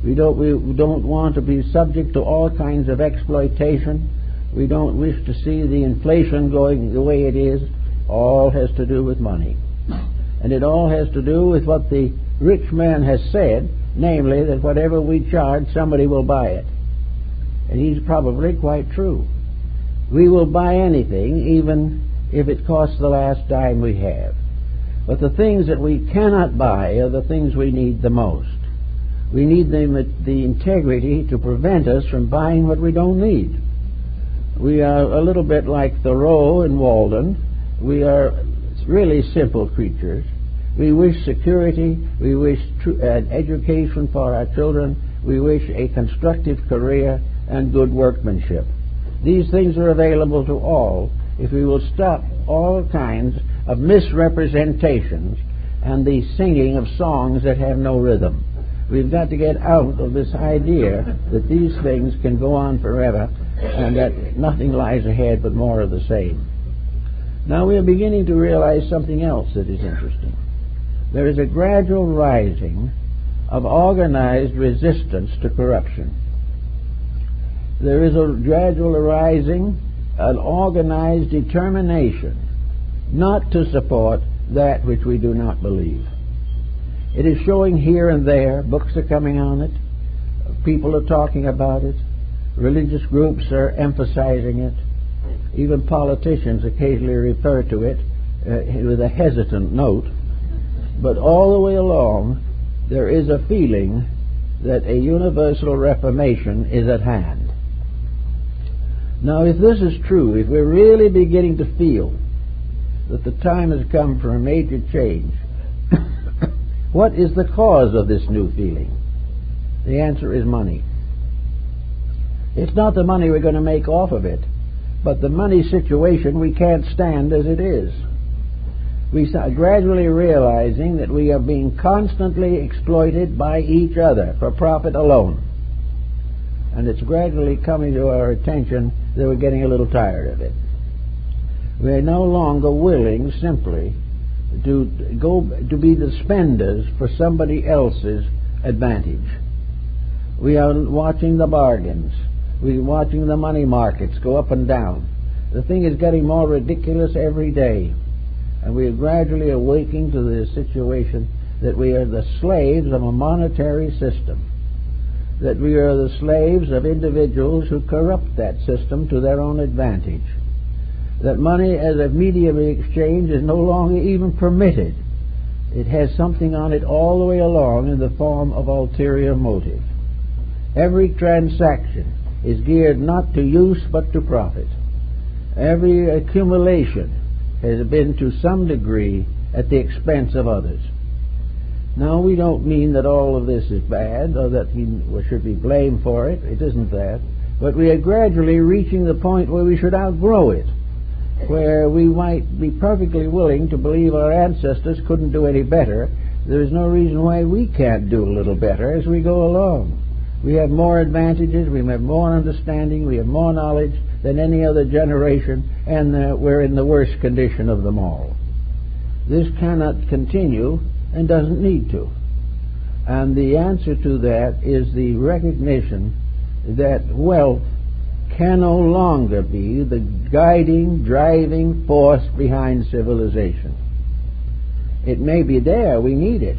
We don't want to be subject to all kinds of exploitation. We don't wish to see the inflation going the way it is. all has to do with money. And it all has to do with what the rich man has said, namely that whatever we charge, somebody will buy it. And he's probably quite true. We will buy anything, even if it costs the last dime we have. But the things that we cannot buy are the things we need the most. We need the integrity to prevent us from buying what we don't need. We are a little bit like Thoreau and Walden. We are really simple creatures. We wish security. We wish an education for our children. We wish a constructive career and good workmanship. These things are available to all if we will stop all kinds of misrepresentations and the singing of songs that have no rhythm. We've got to get out of this idea that these things can go on forever and that nothing lies ahead but more of the same. Now we are beginning to realize something else that is interesting. There is a gradual rising of organized resistance to corruption. There is a gradual arising, an organized determination not to support that which we do not believe. It is showing here and there. Books are coming on it. People are talking about it. Religious groups are emphasizing it. Even politicians occasionally refer to it with a hesitant note. But all the way along, there is a feeling that a universal reformation is at hand. Now, if this is true, if we're really beginning to feel that the time has come for a major change, what is the cause of this new feeling? The answer is money. It's not the money we're going to make off of it, but the money situation we can't stand as it is. We start gradually realizing that we are being constantly exploited by each other for profit alone. And it's gradually coming to our attention that we're getting a little tired of it. We are no longer willing simply to be the spenders for somebody else's advantage. We are watching the bargains. We're watching the money markets go up and down. The thing is getting more ridiculous every day. And we are gradually awaking to the situation that we are the slaves of a monetary system. That we are the slaves of individuals who corrupt that system to their own advantage. That money as a medium of exchange is no longer even permitted. It has something on it all the way along in the form of ulterior motive. Every transaction is geared not to use but to profit. Every accumulation has been to some degree at the expense of others. Now, we don't mean that all of this is bad or that we should be blamed for it. It isn't that. But we are gradually reaching the point where we should outgrow it, where we might be perfectly willing to believe our ancestors couldn't do any better. There is no reason why we can't do a little better as we go along. We have more advantages, we have more understanding, we have more knowledge than any other generation, and we're in the worst condition of them all. This cannot continue and doesn't need to. And the answer to that is the recognition that wealth can no longer be the guiding, driving force behind civilization. It may be there, we need it.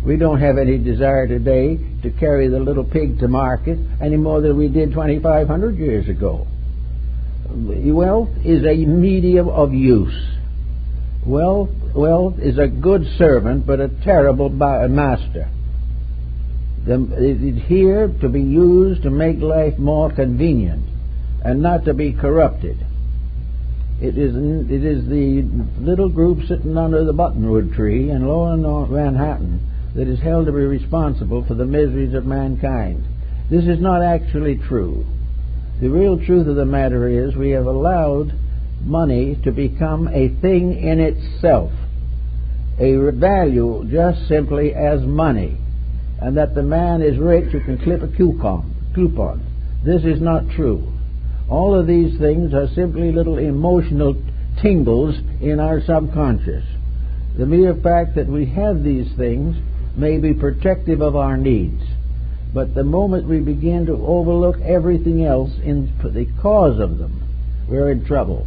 We don't have any desire today to carry the little pig to market any more than we did 2,500 years ago. Wealth is a medium of use. Wealth is a good servant, but a terrible master. It is here to be used to make life more convenient and not to be corrupted. It is the little group sitting under the buttonwood tree in lower Manhattan that is held to be responsible for the miseries of mankind. This is not actually true. The real truth of the matter is we have allowed money to become a thing in itself, a value just simply as money, and that the man is rich who can clip a coupon. This is not true. All of these things are simply little emotional tingles in our subconscious. The mere fact that we have these things may be protective of our needs, but the moment we begin to overlook everything else in the cause of them, we're in trouble.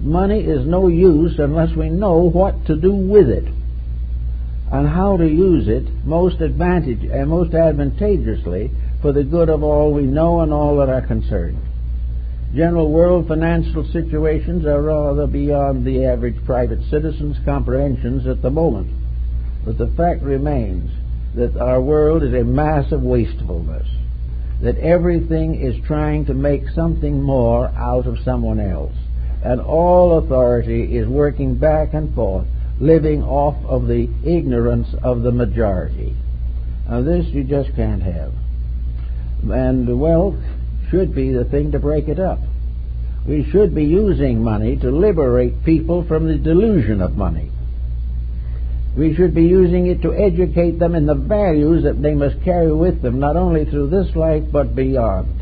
money is no use unless we know what to do with it and how to use it most advantageously for the good of all we know and all that are concerned. General world financial situations are rather beyond the average private citizen's comprehensions at the moment, but the fact remains that our world is a mass of wastefulness, that everything is trying to make something more out of someone else, and all authority is working back and forth, living off of the ignorance of the majority. Now this you just can't have. And wealth should be the thing to break it up. We should be using money to liberate people from the delusion of money. We should be using it to educate them in the values that they must carry with them, not only through this life but beyond.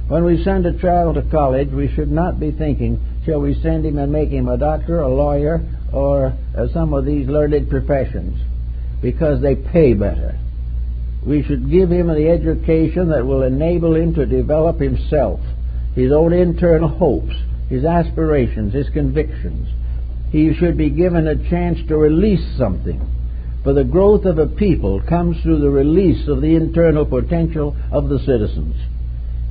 When we send a child to college, we should not be thinking, shall we send him and make him a doctor, a lawyer, or some of these learned professions, because they pay better. We should give him the education that will enable him to develop himself, his own internal hopes, his aspirations, his convictions. He should be given a chance to release something. For the growth of a people comes through the release of the internal potential of the citizens.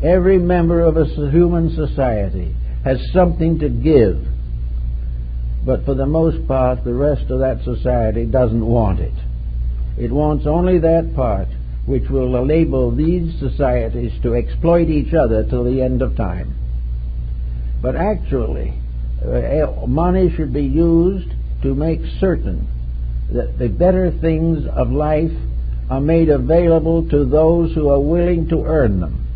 Every member of a human society has something to give, but for the most part the rest of that society doesn't want it. It wants only that part which will enable these societies to exploit each other till the end of time. But actually, money should be used to make certain that the better things of life are made available to those who are willing to earn them,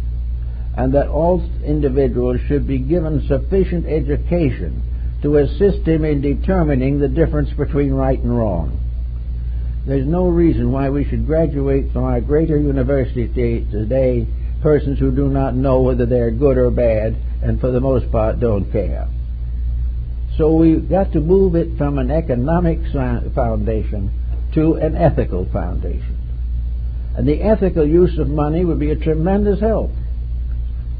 and that all individuals should be given sufficient education to assist him in determining the difference between right and wrong. There's no reason why we should graduate from our greater university today persons who do not know whether they're good or bad, and for the most part don't care. So we've got to move it from an economic foundation to an ethical foundation. And the ethical use of money would be a tremendous help.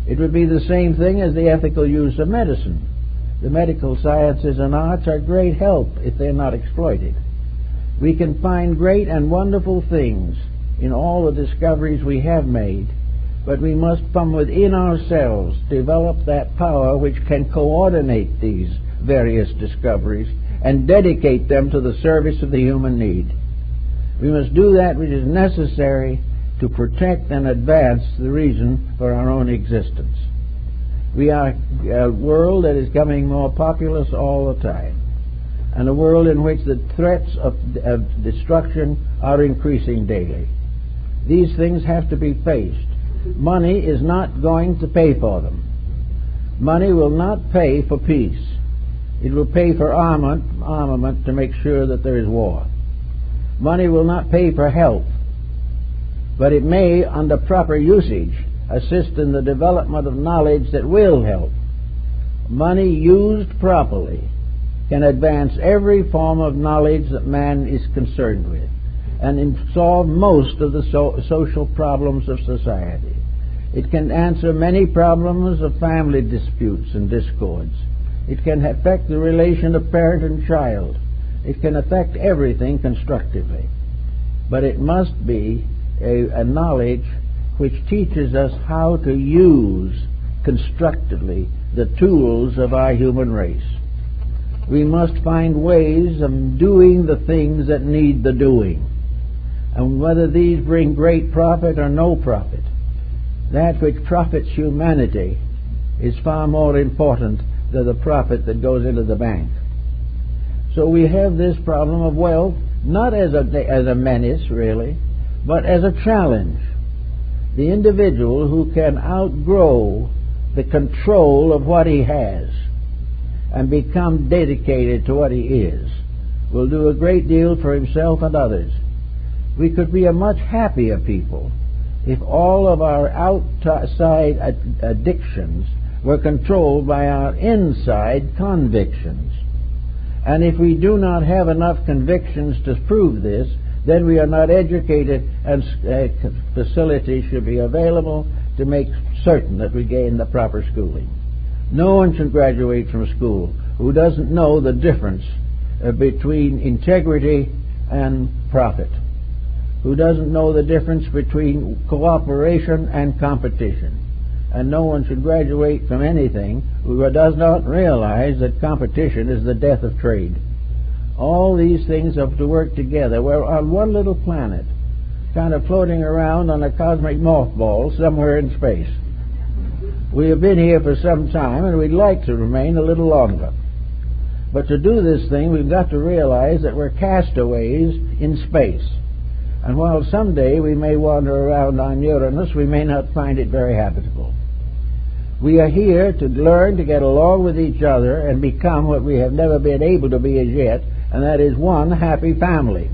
It would be the same thing as the ethical use of medicine. The medical sciences and arts are great help if they're not exploited. We can find great and wonderful things in all the discoveries we have made, but we must from within ourselves develop that power which can coordinate these various discoveries and dedicate them to the service of the human need. We must do that which is necessary to protect and advance the reason for our own existence. We are a world that is becoming more populous all the time, and a world in which the threats of destruction are increasing daily. These things have to be faced. Money is not going to pay for them. Money will not pay for peace. It will pay for armament to make sure that there is war. Money will not pay for health, but it may, under proper usage, assist in the development of knowledge that will help. Money used properly can advance every form of knowledge that man is concerned with and solve most of the social problems of society. It can answer many problems of family disputes and discords. It can affect the relation of parent and child. It can affect everything constructively. But it must be a knowledge which teaches us how to use constructively the tools of our human race. We must find ways of doing the things that need the doing. And whether these bring great profit or no profit, that which profits humanity is far more important than the profit that goes into the bank. So we have this problem of wealth not as a menace, really, but as a challenge. The individual who can outgrow the control of what he has and become dedicated to what he is will do a great deal for himself and others. We could be a much happier people if all of our outside addictions were controlled by our inside convictions. And if we do not have enough convictions to prove this, then we are not educated, and facilities should be available to make certain that we gain the proper schooling. No one should graduate from school who doesn't know the difference between integrity and profit, who doesn't know the difference between cooperation and competition. And no one should graduate from anything who does not realize that competition is the death of trade. All these things have to work together. We're on one little planet, kind of floating around on a cosmic mothball somewhere in space. We have been here for some time, and we'd like to remain a little longer. But to do this thing, we've got to realize that we're castaways in space. And while someday we may wander around on Uranus, we may not find it very habitable. We are here to learn to get along with each other and become what we have never been able to be as yet, and that is one happy family.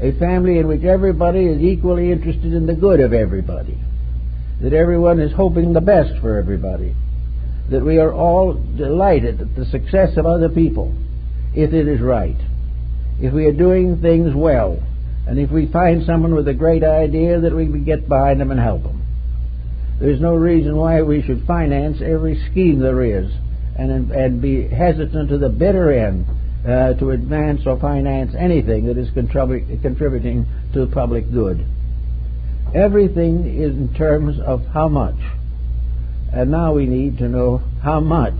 A family in which everybody is equally interested in the good of everybody, that everyone is hoping the best for everybody, that we are all delighted at the success of other people if it is right, if we are doing things well, and if we find someone with a great idea, that we can get behind them and help them. There's no reason why we should finance every scheme there is and be hesitant to the bitter end to advance or finance anything that is contributing to the public good. Everything is in terms of how much. And now we need to know how much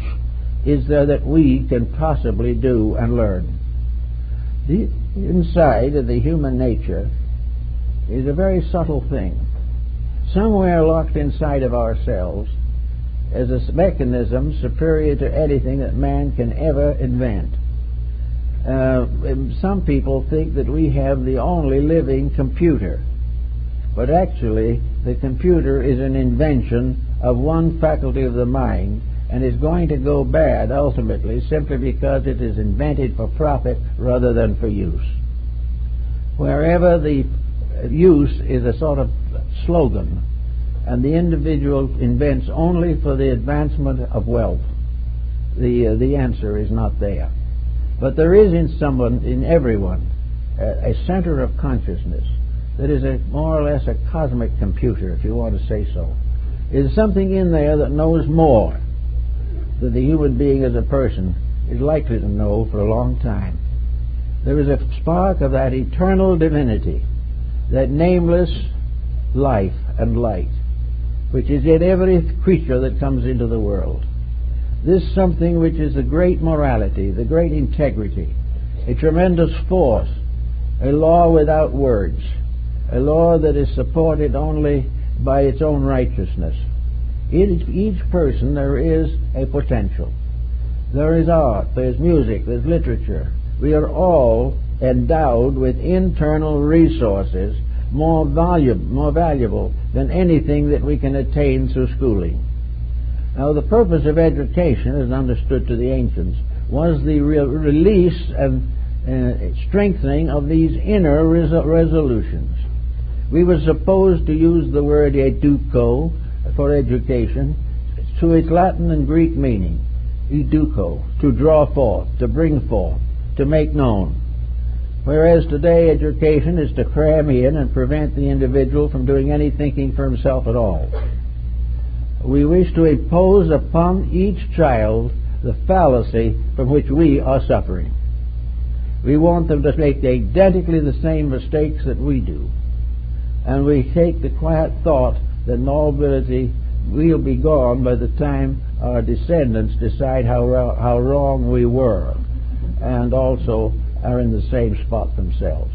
is there that we can possibly do and learn. The inside of the human nature is a very subtle thing. Somewhere locked inside of ourselves is a mechanism superior to anything that man can ever invent. Some people think that we have the only living computer, but actually the computer is an invention of one faculty of the mind, and is going to go bad ultimately simply because it is invented for profit rather than for use. Wherever the use is a sort of slogan, and the individual invents only for the advancement of wealth, the answer is not there. But there is in everyone, a center of consciousness that is more or less a cosmic computer, if you want to say so. There's something in there that knows more than the human being as a person is likely to know for a long time. There is a spark of that eternal divinity, that nameless life and light, which is in every creature that comes into the world. This something which is the great morality, the great integrity, a tremendous force, a law without words, a law that is supported only by its own righteousness. In each person there is a potential. There is art, there's music, there's literature. We are all endowed with internal resources more valuable than anything that we can attain through schooling. Now, the purpose of education, as understood to the ancients, was the release and strengthening of these inner resolutions. We were supposed to use the word educo for education to its Latin and Greek meaning. Educo, to draw forth, to bring forth, to make known. Whereas today education is to cram in and prevent the individual from doing any thinking for himself at all. We wish to impose upon each child the fallacy from which we are suffering. We want them to make identically the same mistakes that we do. And we take the quiet thought that in all ability we'll be gone by the time our descendants decide how wrong we were, and also are in the same spot themselves.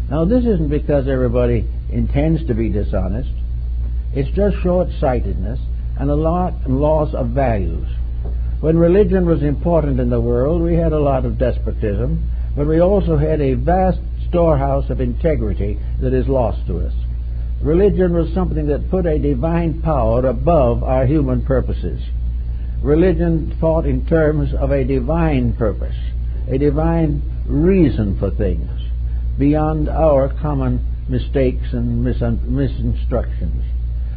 Now, this isn't because everybody intends to be dishonest. It's just short-sightedness and a loss of values. When religion was important in the world, we had a lot of despotism, but we also had a vast storehouse of integrity that is lost to us. Religion was something that put a divine power above our human purposes. Religion thought in terms of a divine purpose, a divine reason for things, beyond our common mistakes and misinstructions.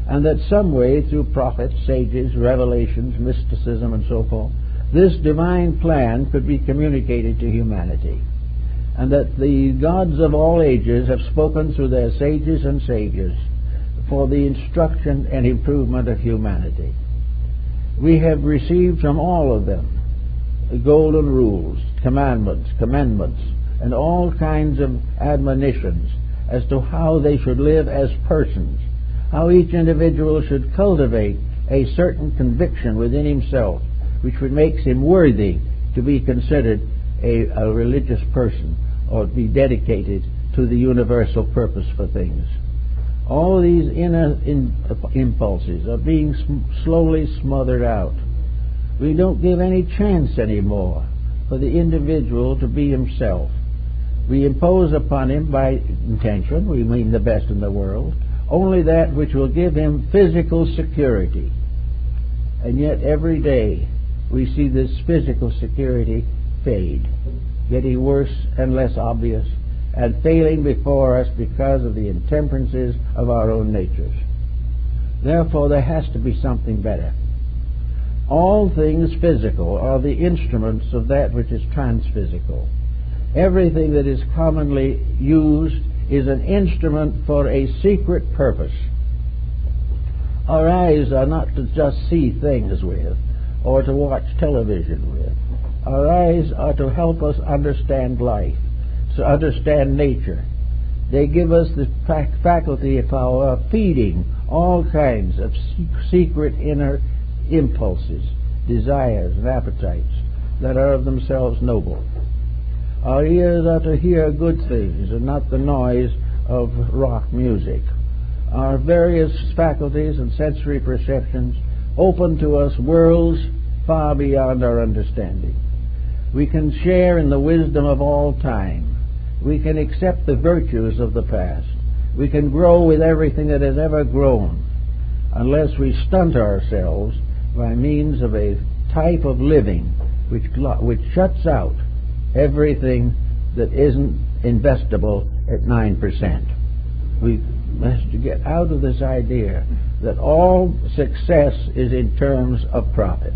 And that some way, through prophets, sages, revelations, mysticism, and so forth, this divine plan could be communicated to humanity. And that the gods of all ages have spoken through their sages and saviors for the instruction and improvement of humanity. We have received from all of them the golden rules, commandments, and all kinds of admonitions as to how they should live as persons, how each individual should cultivate a certain conviction within himself which would make him worthy to be considered a religious person or be dedicated to the universal purpose for things. All these inner impulses are being slowly smothered out. We don't give any chance anymore for the individual to be himself. We impose upon him by intention, we mean the best in the world, only that which will give him physical security. And yet every day we see this physical security fade, getting worse and less obvious, and failing before us because of the intemperances of our own natures. Therefore there has to be something better. All things physical are the instruments of that which is transphysical. Everything that is commonly used is an instrument for a secret purpose. Our eyes are not to just see things with, or to watch television with. Our eyes are to help us understand life, to understand nature. They give us the faculty of power of feeding all kinds of secret inner impulses, desires, and appetites that are of themselves noble. Our ears are to hear good things and not the noise of rock music. Our various faculties and sensory perceptions open to us worlds far beyond our understanding. We can share in the wisdom of all time. We can accept the virtues of the past. We can grow with everything that has ever grown, unless we stunt ourselves by means of a type of living which shuts out everything that isn't investable at 9%. We must get out of this idea that all success is in terms of profit.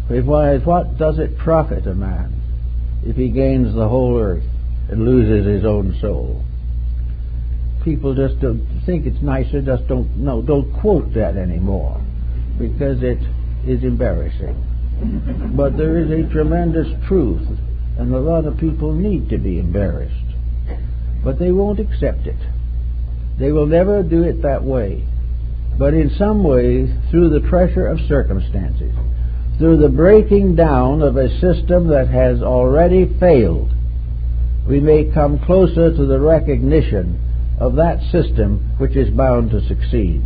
What does it profit a man if he gains the whole earth and loses his own soul? People just don't think it's nicer, just don't quote that anymore, because it is embarrassing. But there is a tremendous truth, and a lot of people need to be embarrassed. But they won't accept it. They will never do it that way. But in some way, through the pressure of circumstances, through the breaking down of a system that has already failed, we may come closer to the recognition of that system which is bound to succeed.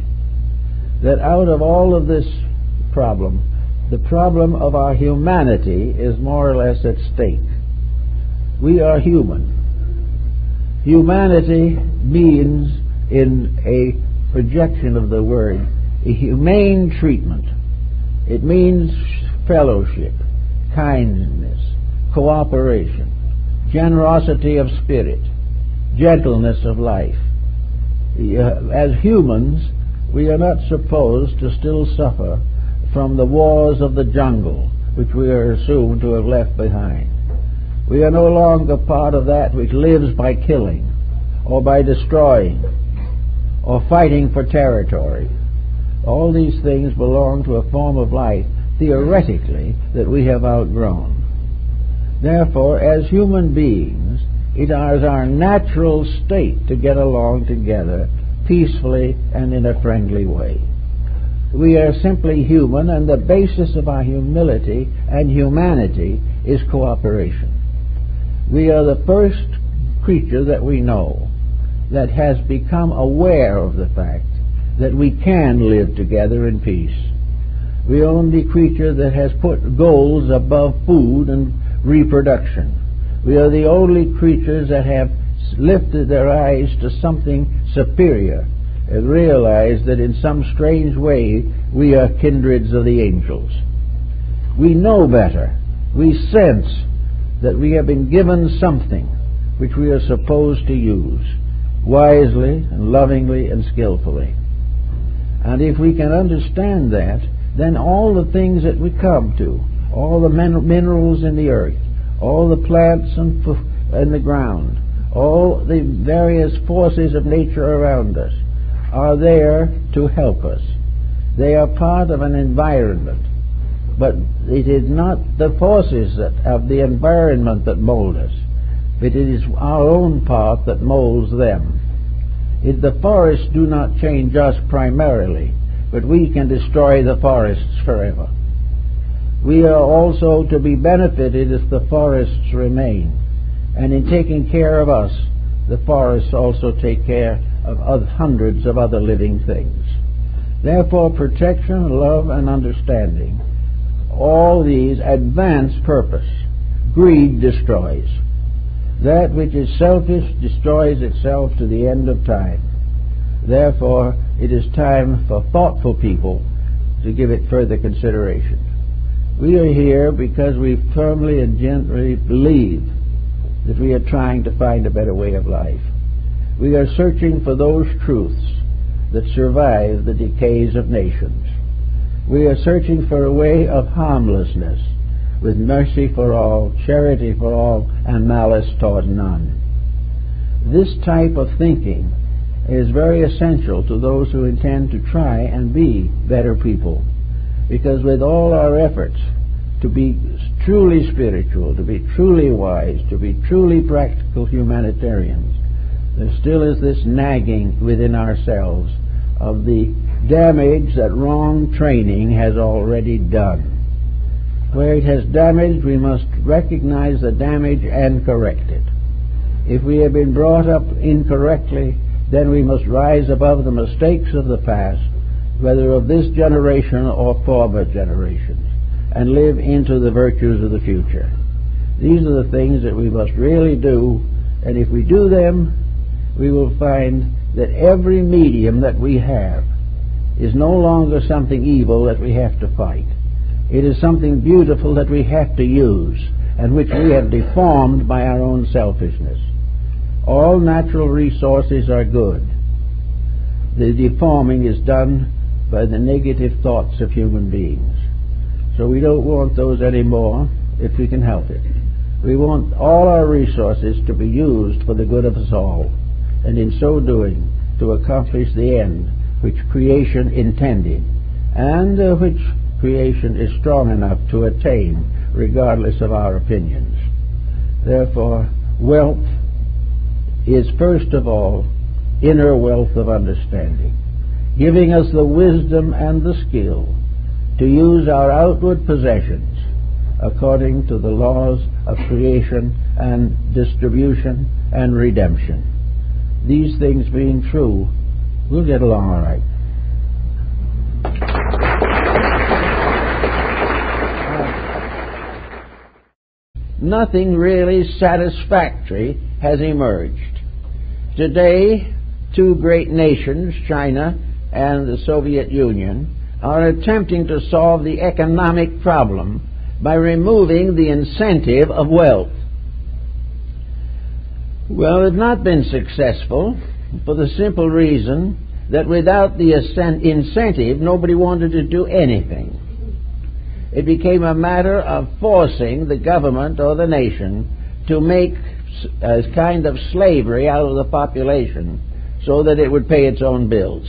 That out of all of this problem, the problem of our humanity is more or less at stake. We are human. Humanity means, in a projection of the word, a humane treatment. It means fellowship, kindness, cooperation, generosity of spirit, gentleness of life. As humans, we are not supposed to still suffer from the wars of the jungle, which we are assumed to have left behind. We are no longer part of that which lives by killing, or by destroying, or fighting for territory. All these things belong to a form of life, theoretically, that we have outgrown. Therefore, as human beings, it is our natural state to get along together peacefully and in a friendly way. We are simply human, and the basis of our humility and humanity is cooperation. We are the first creature that we know that has become aware of the fact that we can live together in peace. We are the only creature that has put goals above food and reproduction. We are the only creatures that have lifted their eyes to something superior and realized that in some strange way we are kindreds of the angels. We know better. We sense that we have been given something which we are supposed to use wisely and lovingly and skillfully. And if we can understand that, then all the things that we come to, all the minerals in the earth, all the plants in the ground, all the various forces of nature around us are there to help us. They are part of an environment, but it is not the forces of the environment that mold us, but it is our own part that molds them. The forests do not change us primarily, but we can destroy the forests forever. We are also to be benefited if the forests remain, and in taking care of us, the forests also take care of hundreds of other living things. Therefore, protection, love, and understanding, all these advance purpose. Greed destroys. That which is selfish destroys itself to the end of time. Therefore, it is time for thoughtful people to give it further consideration. We are here because we firmly and gently believe that we are trying to find a better way of life. We are searching for those truths that survive the decays of nations. We are searching for a way of harmlessness, with mercy for all, charity for all, and malice toward none. This type of thinking is very essential to those who intend to try and be better people, because with all our efforts to be truly spiritual, to be truly wise, to be truly practical humanitarians, there still is this nagging within ourselves of the damage that wrong training has already done. Where it has damaged, we must recognize the damage and correct it. If we have been brought up incorrectly, then we must rise above the mistakes of the past, whether of this generation or former generations, and live into the virtues of the future. These are the things that we must really do, and if we do them, we will find that every medium that we have is no longer something evil that we have to fight. It is something beautiful that we have to use, and which we have deformed by our own selfishness. All natural resources are good. The deforming is done by the negative thoughts of human beings. So we don't want those anymore if we can help it. We want all our resources to be used for the good of us all, and in so doing to accomplish the end which creation intended, and which creation is strong enough to attain regardless of our opinions. Therefore, wealth is first of all inner wealth of understanding, giving us the wisdom and the skill to use our outward possessions according to the laws of creation and distribution and redemption. These things being true, we'll get along all right. Nothing really satisfactory has emerged. Today, two great nations, China and the Soviet Union, are attempting to solve the economic problem by removing the incentive of wealth. Well, they've not been successful for the simple reason that without the incentive, nobody wanted to do anything. It became a matter of forcing the government or the nation to make a kind of slavery out of the population so that it would pay its own bills.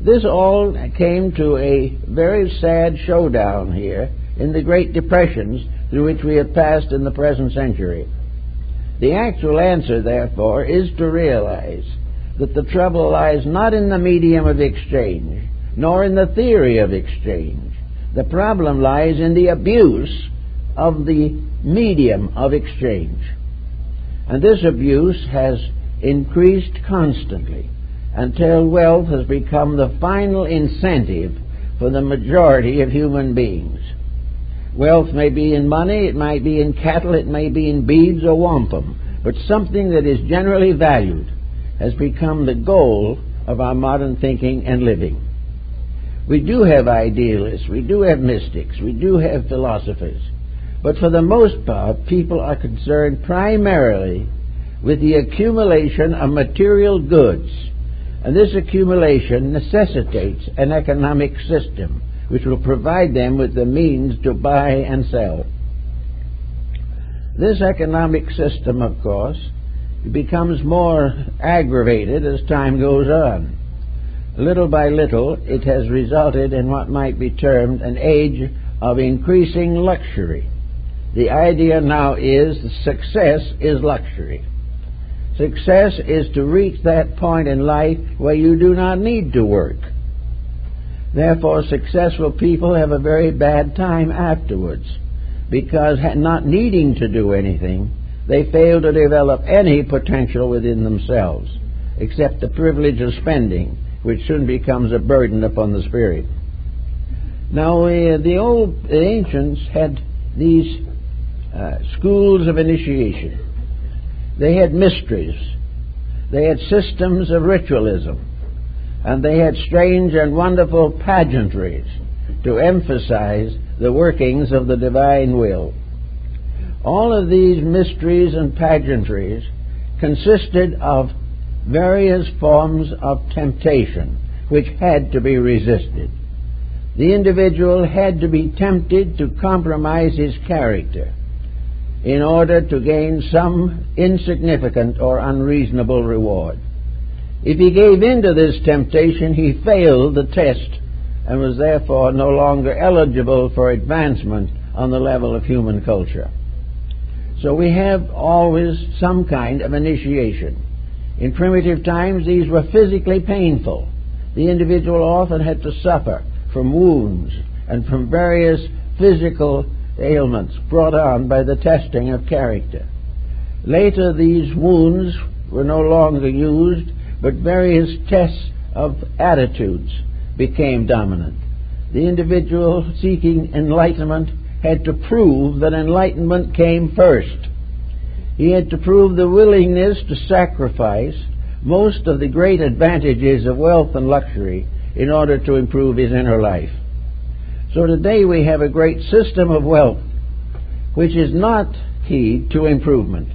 This all came to a very sad showdown here in the Great Depressions through which we have passed in the present century. The actual answer, therefore, is to realize that the trouble lies not in the medium of exchange, nor in the theory of exchange. The problem lies in the abuse of the medium of exchange. And this abuse has increased constantly until wealth has become the final incentive for the majority of human beings. Wealth may be in money, it might be in cattle, it may be in beads or wampum, but something that is generally valued has become the goal of our modern thinking and living. We do have idealists, we do have mystics, we do have philosophers, but for the most part, people are concerned primarily with the accumulation of material goods, and this accumulation necessitates an economic system which will provide them with the means to buy and sell. This economic system, of course, becomes more aggravated as time goes on. Little by little, it has resulted in what might be termed an age of increasing luxury. The idea now is that success is luxury. Success is to reach that point in life where you do not need to work. Therefore, successful people have a very bad time afterwards, because not needing to do anything, they fail to develop any potential within themselves, except the privilege of spending, which soon becomes a burden upon the spirit. Now, the ancients had these schools of initiation. They had mysteries. They had systems of ritualism. And they had strange and wonderful pageantries to emphasize the workings of the divine will. All of these mysteries and pageantries consisted of various forms of temptation which had to be resisted. The individual had to be tempted to compromise his character in order to gain some insignificant or unreasonable reward. If he gave in to this temptation, he failed the test and was therefore no longer eligible for advancement on the level of human culture. So we have always some kind of initiation. In primitive times, these were physically painful. The individual often had to suffer from wounds and from various physical ailments brought on by the testing of character. Later, these wounds were no longer used, but various tests of attitudes became dominant. The individual seeking enlightenment had to prove that enlightenment came first. He had to prove the willingness to sacrifice most of the great advantages of wealth and luxury in order to improve his inner life. So today we have a great system of wealth which is not key to improvement.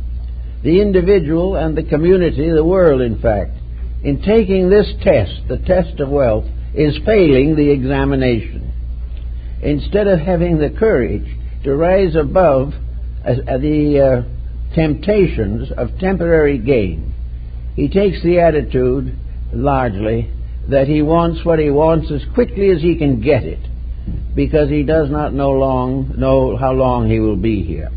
The individual and the community, the world in fact, in taking this test, the test of wealth, is failing the examination. Instead of having the courage to rise above the temptations of temporary gain, he takes the attitude, largely, that he wants what he wants as quickly as he can get it, because he does not know how long he will be here.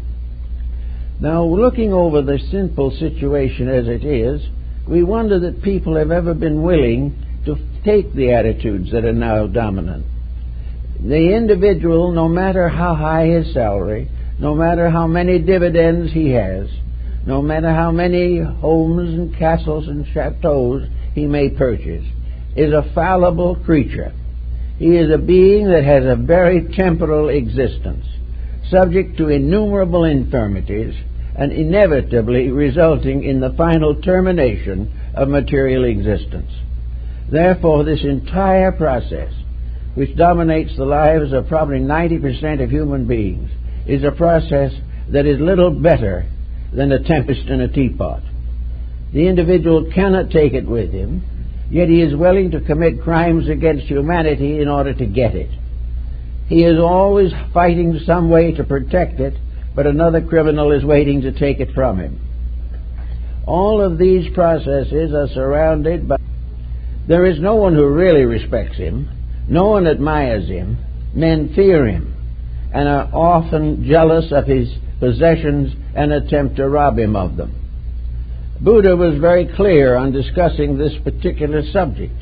Now, looking over the simple situation as it is, we wonder that people have ever been willing to take the attitudes that are now dominant. The individual, no matter how high his salary, no matter how many dividends he has, no matter how many homes and castles and chateaus he may purchase, is a fallible creature. He is a being that has a very temporal existence, subject to innumerable infirmities, and inevitably resulting in the final termination of material existence. Therefore, this entire process, which dominates the lives of probably 90% of human beings, is a process that is little better than a tempest in a teapot. The individual cannot take it with him, yet he is willing to commit crimes against humanity in order to get it. He is always fighting some way to protect it, but another criminal is waiting to take it from him. All of these processes are surrounded by... There is no one who really respects him. No one admires him. Men fear him and are often jealous of his possessions and attempt to rob him of them. Buddha was very clear on discussing this particular subject.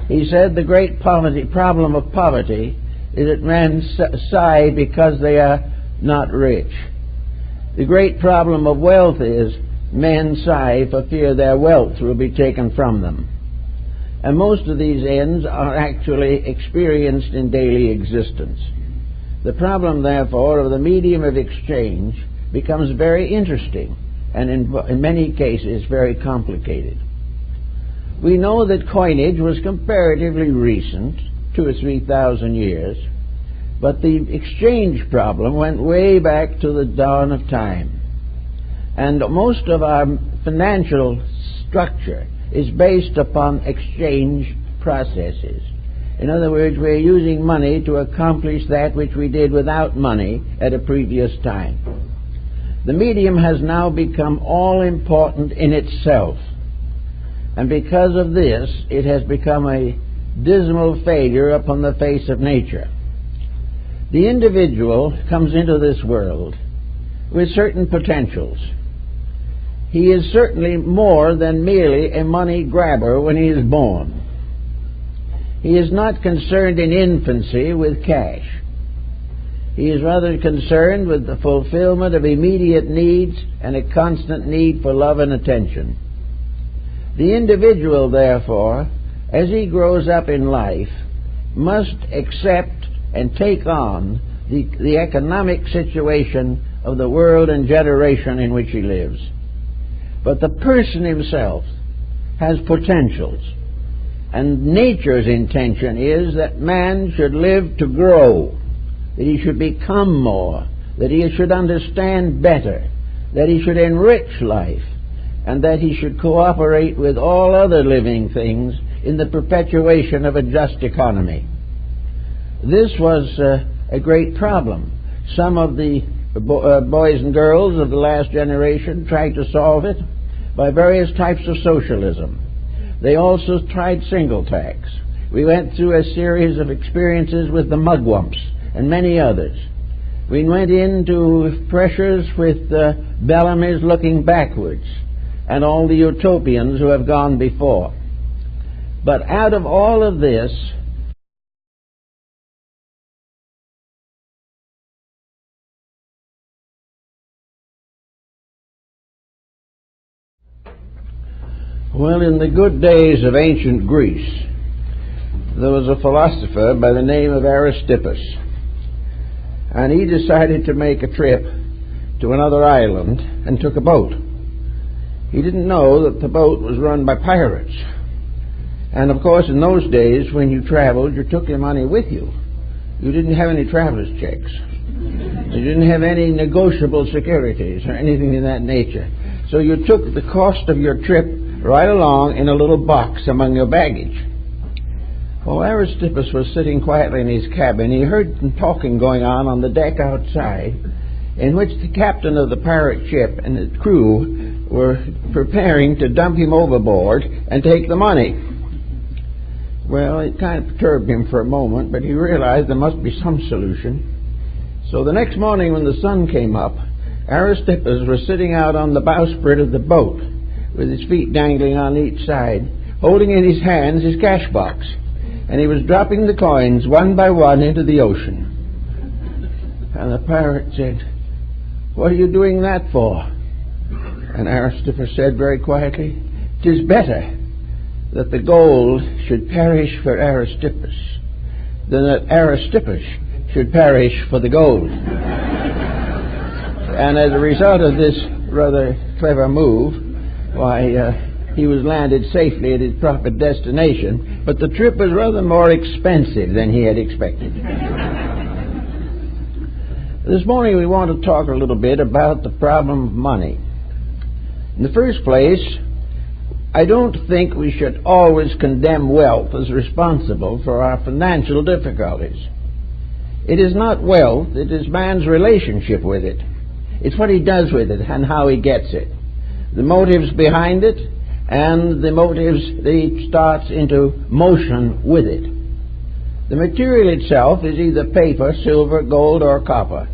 He said the great problem of poverty is that men sigh because they are not rich. The great problem of wealth is men sigh for fear their wealth will be taken from them. And most of these ends are actually experienced in daily existence. The problem, therefore, of the medium of exchange becomes very interesting and in many cases very complicated. We know that coinage was comparatively recent, 2,000 or 3,000 years, but the exchange problem went way back to the dawn of time. And most of our financial structure is based upon exchange processes. In other words, we're using money to accomplish that which we did without money at a previous time. The medium has now become all important in itself. and because of this it has become a dismal failure upon the face of nature. The individual comes into this world with certain potentials. He is certainly more than merely a money grabber when he is born. He is not concerned in infancy with cash. He is rather concerned with the fulfillment of immediate needs and a constant need for love and attention. The individual, therefore, as he grows up in life, must accept and take on the economic situation of the world and generation in which he lives. But the person himself has potentials, and nature's intention is that man should live to grow, that he should become more, that he should understand better, that he should enrich life, and that he should cooperate with all other living things in the perpetuation of a just economy. This was a great problem. Some of the boys and girls of the last generation tried to solve it by various types of socialism. They also tried single tax. We went through a series of experiences with the mugwumps and many others. We went into pressures with Bellamy's looking backwards and all the utopians who have gone before. But out of all of this, well, in the good days of ancient Greece, there was a philosopher by the name of Aristippus, and he decided to make a trip to another island and took a boat. He didn't know that the boat was run by pirates. And of course, in those days, when you traveled, you took your money with you. You didn't have any traveler's checks. You didn't have any negotiable securities or anything of that nature. So you took the cost of your trip right along in a little box among your baggage. While Aristippus was sitting quietly in his cabin, he heard some talking going on the deck outside, in which the captain of the pirate ship and the crew were preparing to dump him overboard and take the money. Well, it kind of perturbed him for a moment, but he realized there must be some solution. So the next morning when the sun came up, Aristippus was sitting out on the bowsprit of the boat with his feet dangling on each side, holding in his hands his cash box, and he was dropping the coins one by one into the ocean. And the pirate said, "What are you doing that for?" And Aristippus said very quietly, "'Tis better that the gold should perish for Aristippus than that Aristippus should perish for the gold." And as a result of this rather clever move, he was landed safely at his proper destination, but the trip was rather more expensive than he had expected. This morning we want to talk a little bit about the problem of money. In the first place, I don't think we should always condemn wealth as responsible for our financial difficulties. It is not wealth, it is man's relationship with it. It's what he does with it and how he gets it. The motives behind it and the motives that he starts into motion with it. The material itself is either paper, silver, gold, or copper.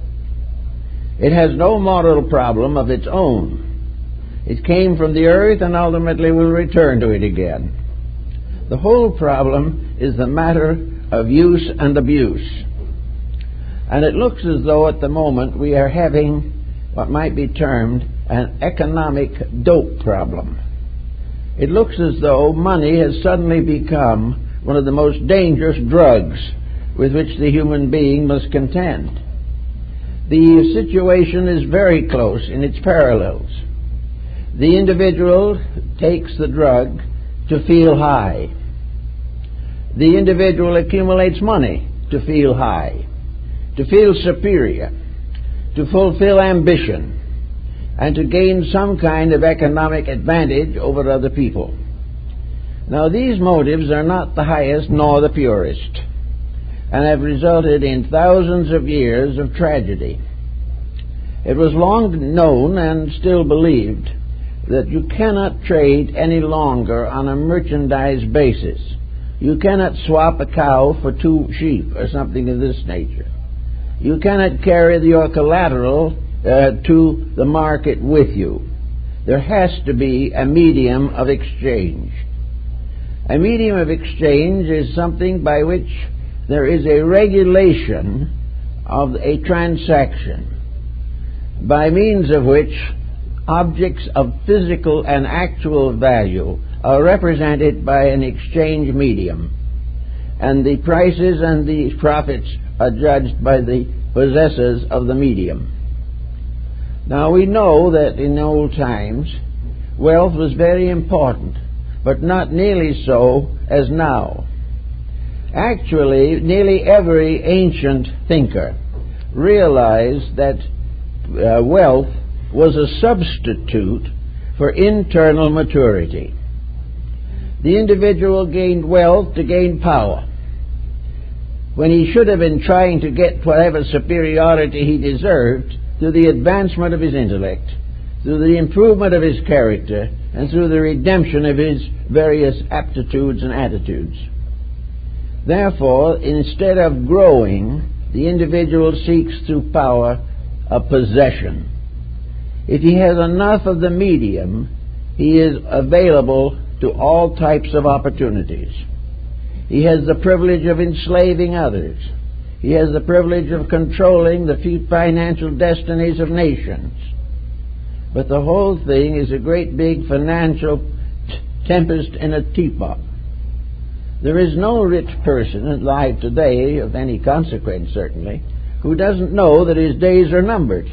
It has no moral problem of its own. It came from the earth and ultimately will return to it again. The whole problem is the matter of use and abuse. And it looks as though at the moment we are having what might be termed an economic dope problem. It looks as though money has suddenly become one of the most dangerous drugs with which the human being must contend. The situation is very close in its parallels. The individual takes the drug to feel high. The individual accumulates money to feel high, to feel superior, to fulfill ambition, and to gain some kind of economic advantage over other people. Now, these motives are not the highest nor the purest, and have resulted in thousands of years of tragedy. It was long known and still believed that you cannot trade any longer on a merchandise basis. You cannot swap a cow for 2 sheep or something of this nature. You cannot carry your collateral to the market with you. There has to be a medium of exchange. A medium of exchange is something by which there is a regulation of a transaction, by means of which objects of physical and actual value are represented by an exchange medium, and the prices and the profits are judged by the possessors of the medium. Now we know that in old times wealth was very important, but not nearly so as now. Actually, nearly every ancient thinker realized that wealth was a substitute for internal maturity. The individual gained wealth to gain power, when he should have been trying to get whatever superiority he deserved through the advancement of his intellect, through the improvement of his character, and through the redemption of his various aptitudes and attitudes. Therefore, instead of growing, the individual seeks through power a possession. If he has enough of the medium, he is available to all types of opportunities. He has the privilege of enslaving others. He has the privilege of controlling the financial destinies of nations. But the whole thing is a great big financial tempest in a teapot. There is no rich person alive today, of any consequence certainly, who doesn't know that his days are numbered.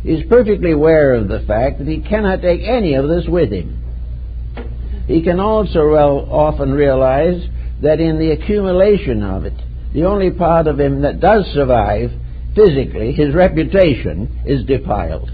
He is perfectly aware of the fact that he cannot take any of this with him. He can also often realize that in the accumulation of it, the only part of him that does survive physically, his reputation, is defiled.